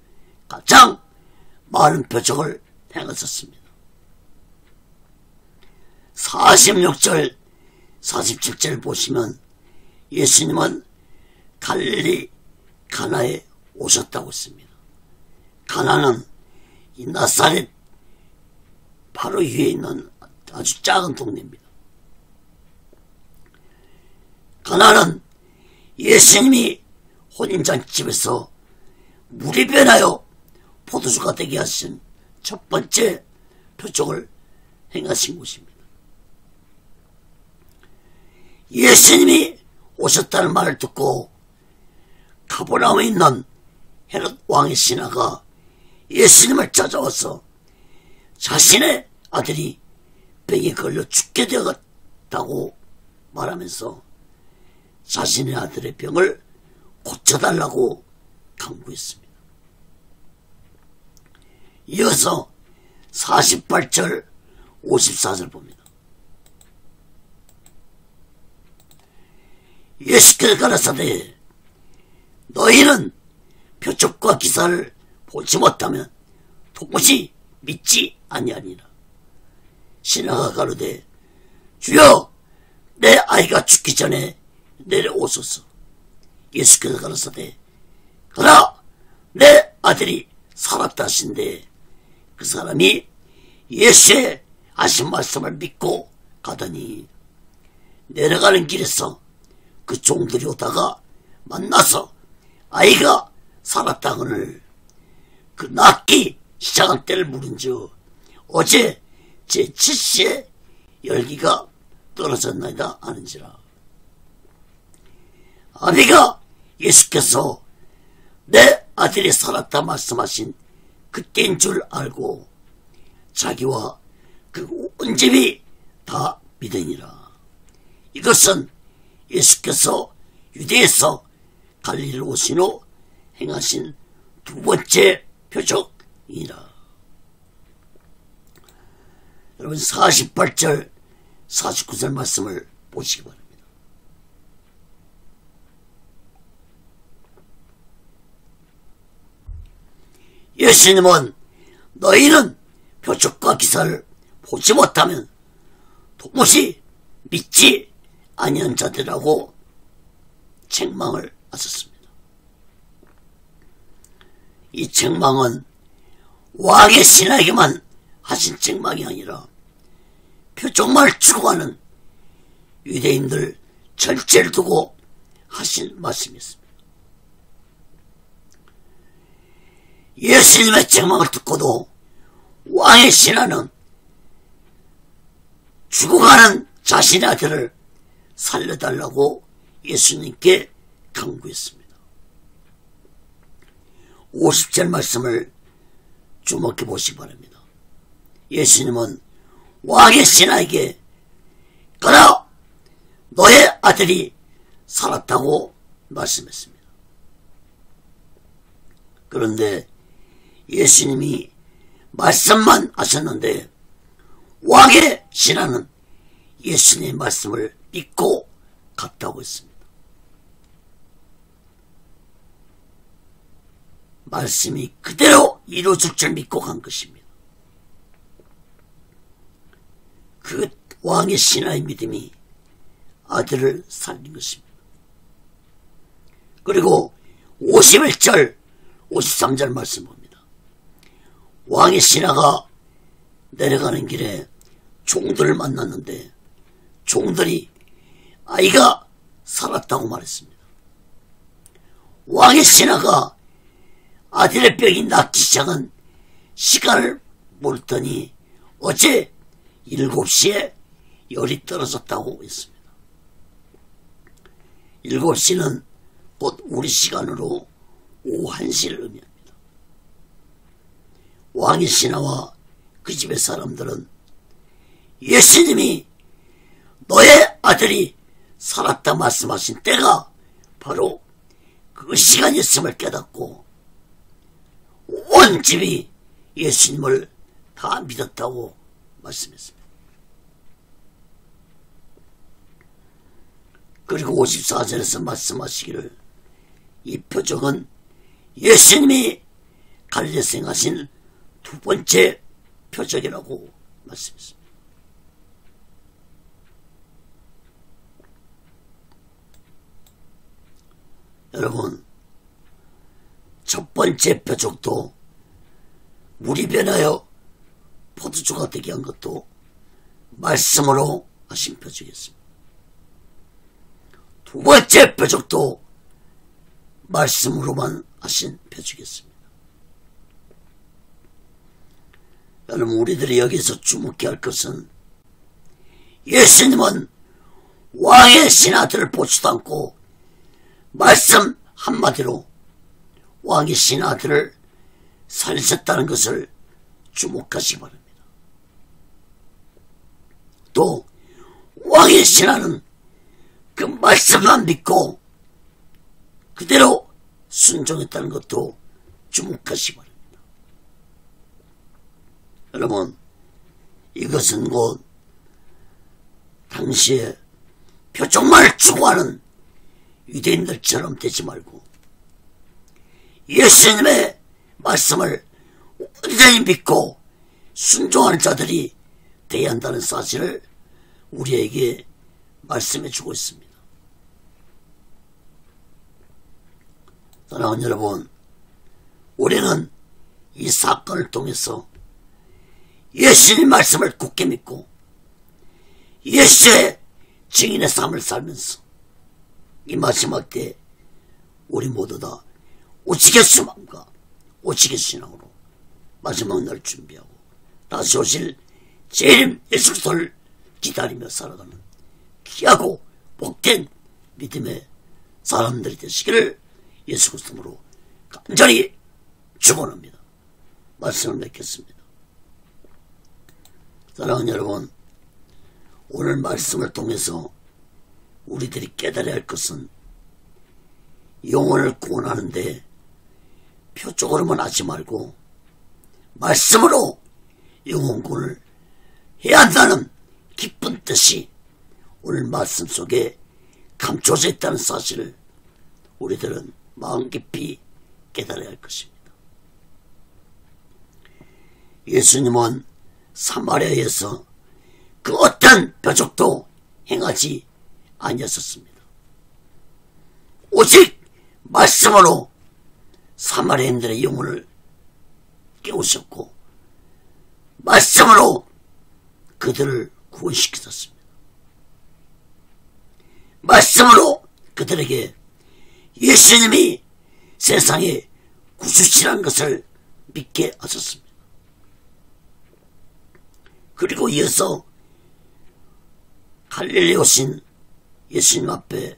가장 많은 표적을 행하셨습니다. 46절, 47절 보시면 예수님은 갈릴리 가나에 오셨다고 했습니다. 가나는 이 나사렛 바로 위에 있는 아주 작은 동네입니다. 가나는 예수님이 혼인잔치집에서 물이 변하여 포도주가 되게 하신 첫 번째 표적을 행하신 곳입니다. 예수님이 오셨다는 말을 듣고 가버나움에 있는 헤롯 왕의 신하가 예수님을 찾아와서 자신의 아들이 병에 걸려 죽게 되었다고 말하면서 자신의 아들의 병을 고쳐달라고 강구했습니다. 이어서 48절 54절 봅니다. 예수께서 가라사대 너희는 표적과 기사를 보지 못하면 도무지 믿지 아니하니라. 신하가 가로되 주여 내 아이가 죽기 전에 내려오소서. 예수께서 가라사대 가라 내 아들이 살았다 하신데 그 사람이 예수의 하신 말씀을 믿고 가더니 내려가는 길에서 그 종들이 오다가 만나서 아이가 살았다거늘 그 낳기 시작한 때를 물은즉 어제 제7시에 열기가 떨어졌나이다 하는지라. 아비가 예수께서 내 아들이 살았다 말씀하신 그때인 줄 알고 자기와 그 온 집이 다 믿으니라. 이것은 예수께서 유대에서 갈릴리로 오신 후 행하신 두 번째 표적이라. 여러분 48절 49절 말씀을 보시기 바랍니다. 예수님은 너희는 표적과 기사를 보지 못하면 도무지 믿지 아니한 자들이라고 책망을 하셨습니다. 이 책망은 왕의 신하에게만 하신 책망이 아니라 표적만을 추구하는 유대인들 전체를 두고 하신 말씀이었습니다. 예수님의 책망을 듣고도 왕의 신하는 죽어가는 자신의 아들을 살려달라고 예수님께 간구했습니다. 50절 말씀을 주목해 보시기 바랍니다. 예수님은 왕의 신하에게 가라! 너의 아들이 살았다고 말씀했습니다. 그런데 예수님이 말씀만 하셨는데 왕의 신하는 예수님의 말씀을 믿고 갔다고 했습니다. 말씀이 그대로 이루어질 줄 믿고 간 것입니다. 그 왕의 신하의 믿음이 아들을 살린 것입니다. 그리고 51절 53절 말씀 봅니다. 왕의 신하가 내려가는 길에 종들을 만났는데 종들이 아이가 살았다고 말했습니다. 왕의 신하가 아들의 병이 낫기 시작한 시간을 물었더니 어제 7시에 열이 떨어졌다고 했습니다. 7시는 곧 우리 시간으로 오후 1시를 의미합니다. 왕의 신하와 그 집의 사람들은 예수님이 너의 아들이 살았다 말씀하신 때가 바로 그 시간이었음을 깨닫고 온 집이 예수님을 다 믿었다고 말씀했습니다. 그리고 54절에서 말씀하시기를 이 표적은 예수님이 갈릴리에서 행하신 두 번째 표적이라고 말씀했습니다. 여러분, 첫 번째 표적도 물이 변하여 포도주가 되게 한 것도 말씀으로 하신 표적이었습니다. 두 번째 표적도 말씀으로만 하신 표적이었습니다. 여러분, 우리들이 여기서 주목해야 할 것은 예수님은 왕의 신하들을 보지도 않고 말씀 한마디로 왕의 신하들을 살리셨다는 것을 주목하시기 바랍니다. 또 왕의 신하는 그 말씀만 믿고 그대로 순종했다는 것도 주목하시기 바랍니다. 여러분, 이것은 곧 당시에 표적만을 추구하는 유대인들처럼 되지 말고 예수님의 말씀을 온전히 믿고 순종하는 자들이 되어야 한다는 사실을 우리에게 말씀해 주고 있습니다. 사랑하는 여러분, 우리는 이 사건을 통해서 예수님 말씀을 굳게 믿고 예수의 증인의 삶을 살면서 이 마지막 때 우리 모두 다 오직의 마음과 오직의 신앙으로 마지막 날 준비하고 다시 오실 재림 예수 그리스도를 기다리며 살아가는 귀하고 복된 믿음의 사람들이 되시기를 예수 그리스도로 간절히 축원합니다. 말씀을 맺겠습니다. 사랑하는 여러분, 오늘 말씀을 통해서 우리들이 깨달아야 할 것은 영혼을 구원하는데 표적으로만 하지 말고 말씀으로 영혼 구원을 해야 한다는 깊은 뜻이 오늘 말씀 속에 감춰져 있다는 사실을 우리들은 마음 깊이 깨달아야 할 것입니다. 예수님은 사마리아에서 그 어떤 표적도 행하지 아니었습니다. 오직 말씀으로 사마리아인들의 영혼을 깨우셨고 말씀으로 그들을 구원시키셨습니다. 말씀으로 그들에게 예수님이 세상의 구주시라는 것을 믿게 하셨습니다. 그리고 이어서 갈릴리에 오신 예수님 앞에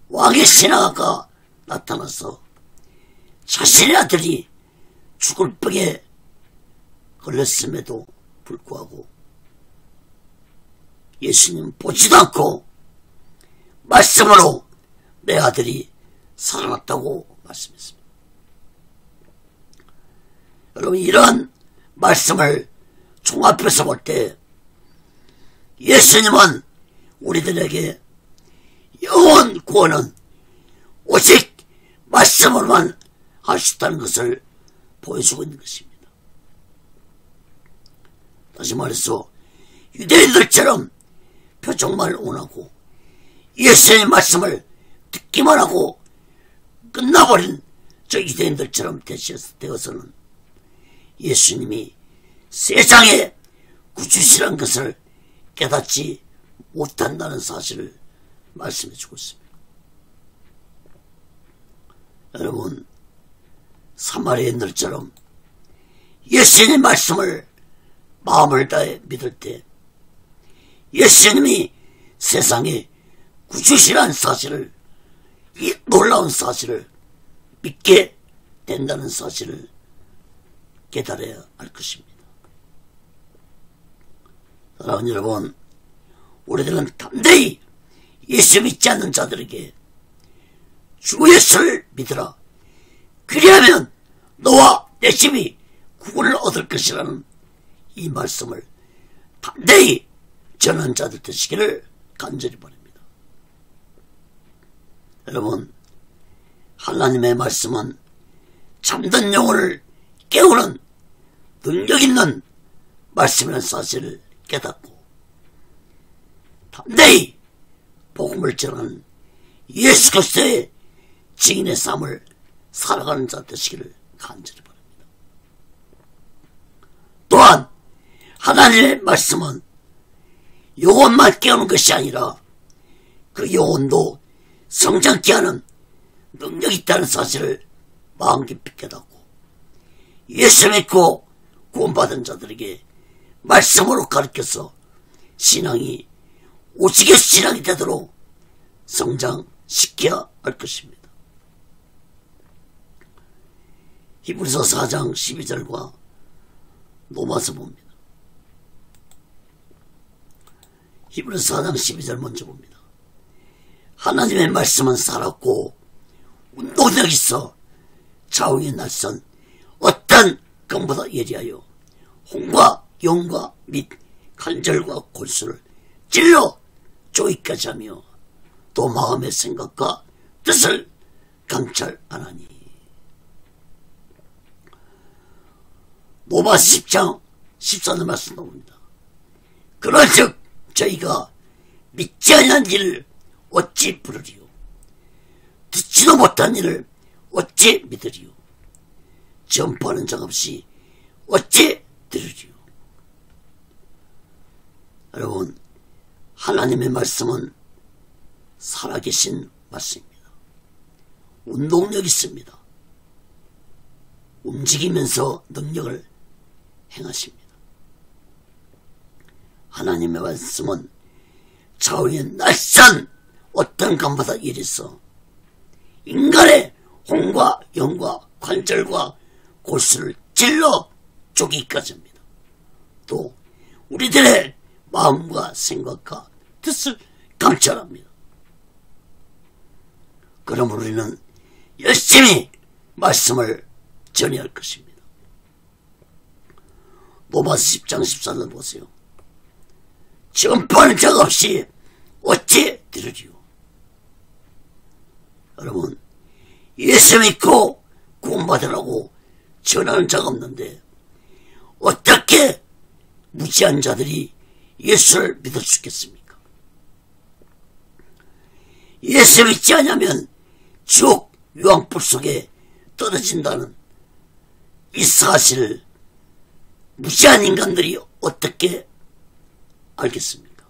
왕의 신하가 나타나서 자신의 아들이 죽을 병에 걸렸음에도 불구하고 예수님 보지도 않고 말씀으로 내 아들이 살아났다고 말씀했습니다. 여러분, 이러한 말씀을 종합해서 볼 때 예수님은 우리들에게 영혼 구원은 오직 말씀으로만 할 수 있다는 것을 보여주고 있는 것입니다. 다시 말해서 유대인들처럼 표적만을 원하고 예수의 말씀을 듣기만 하고 끝나버린 저 유대인들처럼 되어서는 예수님이 세상의 구주시라는 것을 깨닫지 못한다는 사실을 말씀해주고 있습니다. 여러분, 사마리아인들처럼 예수님의 말씀을 마음을 다해 믿을 때 예수님이 세상의 구주시라는 사실을, 이 놀라운 사실을 믿게 된다는 사실을 깨달아야 할 것입니다. 사랑하는 여러분, 우리들은 담대히 예수 믿지 않는 자들에게 주 예수를 믿으라, 그리하면 너와 내 집이 구원을 얻을 것이라는 이 말씀을 담대히 전하는 자들 되시기를 간절히 바랍니다. 여러분, 하나님의 말씀은 잠든 영혼을 깨우는 능력 있는 말씀이라는 사실을 깨닫고 담대히 복음을 전하는 예수 그리스도의 증인의 삶을 살아가는 자 되시기를 간절히 바랍니다. 또한 하나님의 말씀은 영혼만 깨우는 것이 아니라 그 영혼도 성장케 하는 능력이 있다는 사실을 마음 깊이 깨닫고 예수 믿고 구원받은 자들에게 말씀으로 가르쳐서 신앙이 오직의 신앙이 되도록 성장시켜야 할 것입니다. 히브리서 4장 12절과 로마서 봅니다. 히브리서 4장 12절 먼저 봅니다. 하나님의 말씀은 살았고 운동력 있어 좌우에 낯선 어떤 검보다 예리하여 홍과 영과 및 간절과 골수를 찔러 쪼기까지 하며 또 마음의 생각과 뜻을 감찰하나니. 로마서 10장 14절 말씀 나옵니다. 그런즉 저희가 믿지 아니한 일을 어찌 부르리요, 듣지도 못한 일을 어찌 믿으리요, 전파하는 자 없이 어찌 들으리요. 여러분, 하나님의 말씀은 살아계신 맞습니다. 운동력 있습니다. 움직이면서 능력을 행하십니다. 하나님의 말씀은 좌우의 날선 어떤 감보다 이래서 인간의 혼과 영과 관절과 골수를 찔러 쪼기까지 합니다. 또 우리들의 마음과 생각과 뜻을 감찰합니다. 그럼 우리는 열심히 말씀을 전해야 할 것입니다. 로마서 10장 14절 보세요. 전파하는 자가 없이 어찌 들으리요. 여러분, 예수 믿고 구원받으라고 전하는 자가 없는데 어떻게 무지한 자들이 예수를 믿을 수 있겠습니까? 예수 믿지 않으면 지옥 유황불 속에 떨어진다는 이 사실을 무지한 인간들이 어떻게 알겠습니까?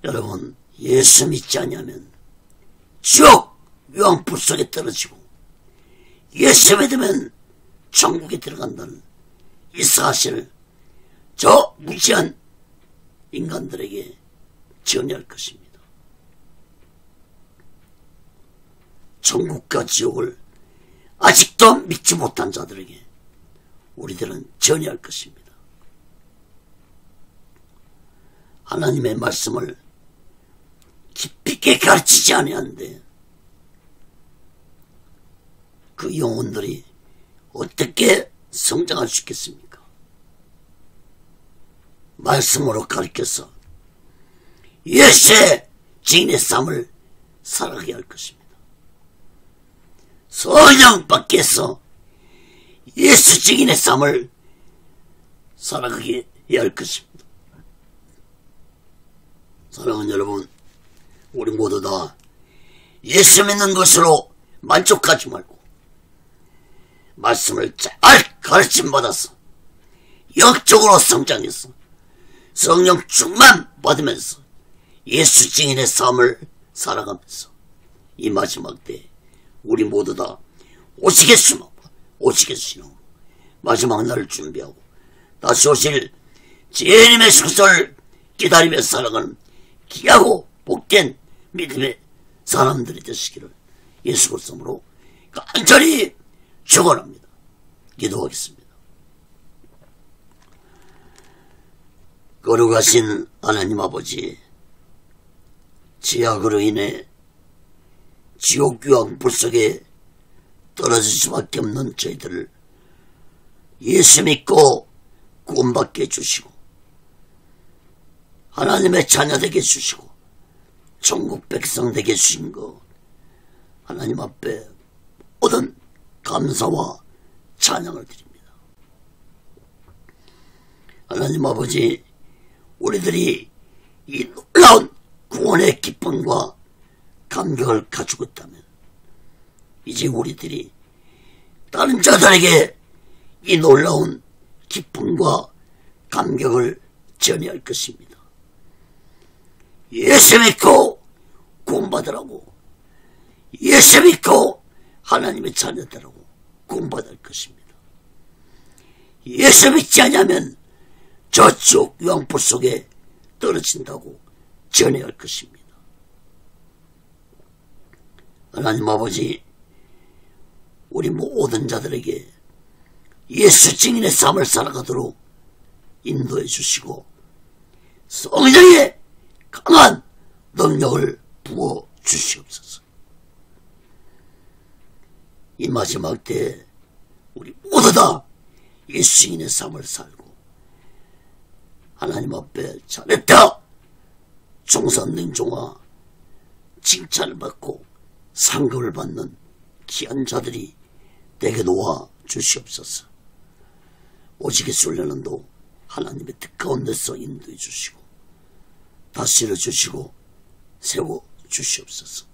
여러분, 예수 믿지 않으면 지옥 유황불 속에 떨어지고 예수 믿으면 천국에 들어간다는 이 사실을 저 무지한 인간들에게 전할 것입니다. 천국과 지옥을 아직도 믿지 못한 자들에게 우리들은 전할 것입니다. 하나님의 말씀을 깊이 있게 가르치지 아니하는데 그 영혼들이 어떻게 성장할 수 있겠습니까? 말씀으로 가르쳐서 예수의 증인의 삶을 살아가게 할 것입니다. 성령 밖에서 예수 증인의 삶을 살아가게 해야 할 것입니다. 사랑하는 여러분, 우리 모두 다 예수 믿는 것으로 만족하지 말고 말씀을 잘 가르침 받아서 영적으로 성장해서 성령 충만 받으면서 예수 증인의 삶을 살아가면서 이 마지막 때 우리 모두 다 오시겠으면 마지막 날을 준비하고 다시 오실 주님의 수소를 기다리며 살아가는 귀하고 복된 믿음의 사람들이 되시기를 예수 그리스도로 간절히 축원합니다. 기도하겠습니다. 거룩하신 하나님 아버지, 죄악으로 인해 지옥 유황불 속에 떨어질 수밖에 없는 저희들을 예수 믿고 구원받게 해주시고 하나님의 자녀 되게 해주시고 천국 백성 되게 해주신 것 하나님 앞에 모든 감사와 찬양을 드립니다. 하나님 아버지, 우리들이 이 놀라운 구원의 기쁨과 감격을 가지고 있다면 이제 우리들이 다른 자들에게 이 놀라운 기쁨과 감격을 전해야 할 것입니다. 예수 믿고 구원받으라고, 예수 믿고 하나님의 자녀들하고 구원받을 것입니다. 예수 믿지 않으면 저쪽 유황불 속에 떨어진다고 전해야 할 것입니다. 하나님 아버지, 우리 모든 자들에게 예수 증인의 삶을 살아가도록 인도해 주시고 성령의 강한 능력을 부어 주시옵소서. 이 마지막 때 우리 모두 다 예수 증인의 삶을 살고 하나님 앞에 잘했다 종산능종아 칭찬을 받고 상급을 받는 귀한 자들이 내게 놓아 주시옵소서. 오직의 순례는도 하나님의 뜻 가운데서 인도해 주시고 다스려 주시고 세워 주시옵소서.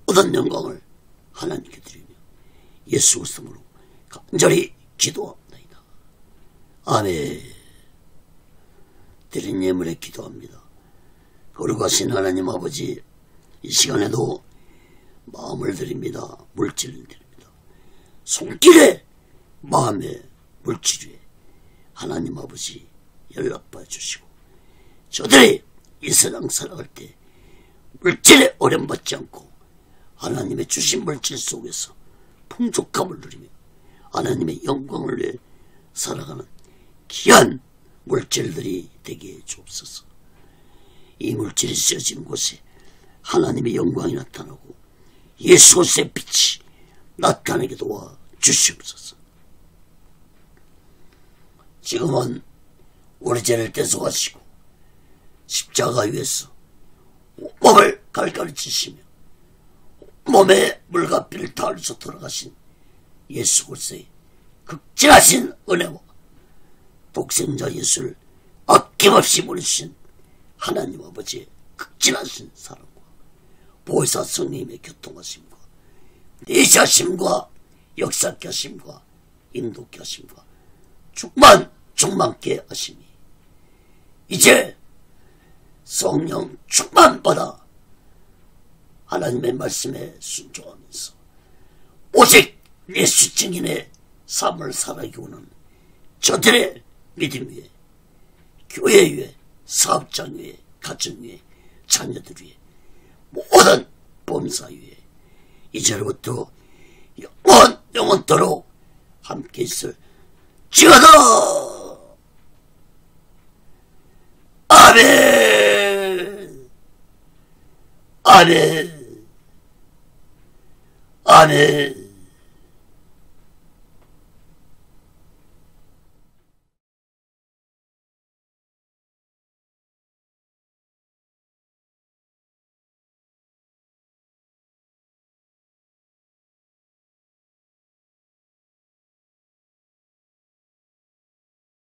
모든 영광을 하나님께 드리며 예수 그리스도로 간절히 기도합니다. 아멘. 드린 예물에 기도합니다. 거룩하신 하나님 아버지, 이 시간에도 마음을 드립니다. 물질을 드립니다. 손길에 마음의 물질 위에 하나님 아버지 연락받아 주시고, 저들이 이 세상 살아갈 때 물질에 어려움받지 않고 하나님의 주신 물질 속에서 풍족함을 누리며 하나님의 영광을 위해 살아가는 귀한 물질들이 되게 해 주옵소서. 이 물질이 쓰여지는 곳에 하나님의 영광이 나타나고 예수 그리스도의 빛이 나타나게 도와 주시옵소서. 지금은 우리 죄를 대속하시고 십자가 위에서 몸을 갈갈이 치시며 몸에 물과 피를 다 흘리셔 돌아가신 예수 그리스도의 극진하신 은혜와 독생자 예수를 아낌없이 보내주신 하나님 아버지의 극진하신 사랑과 보혜사 성령님의 교통하심과 내시하심과 역사케 하심과 인도케 하심과 충만케 하심이 이제 성령 충만받아 하나님의 말씀에 순종하면서 오직 예수 증인의 삶을 살아가기 원하는 저들의 믿음 위에, 교회 위에, 사업장 위에, 가정 위에, 자녀들 위에, 모든 범사 위에 이제로부터 영원토록 함께 있을 지어다. 아멘. 아멘. 아멘.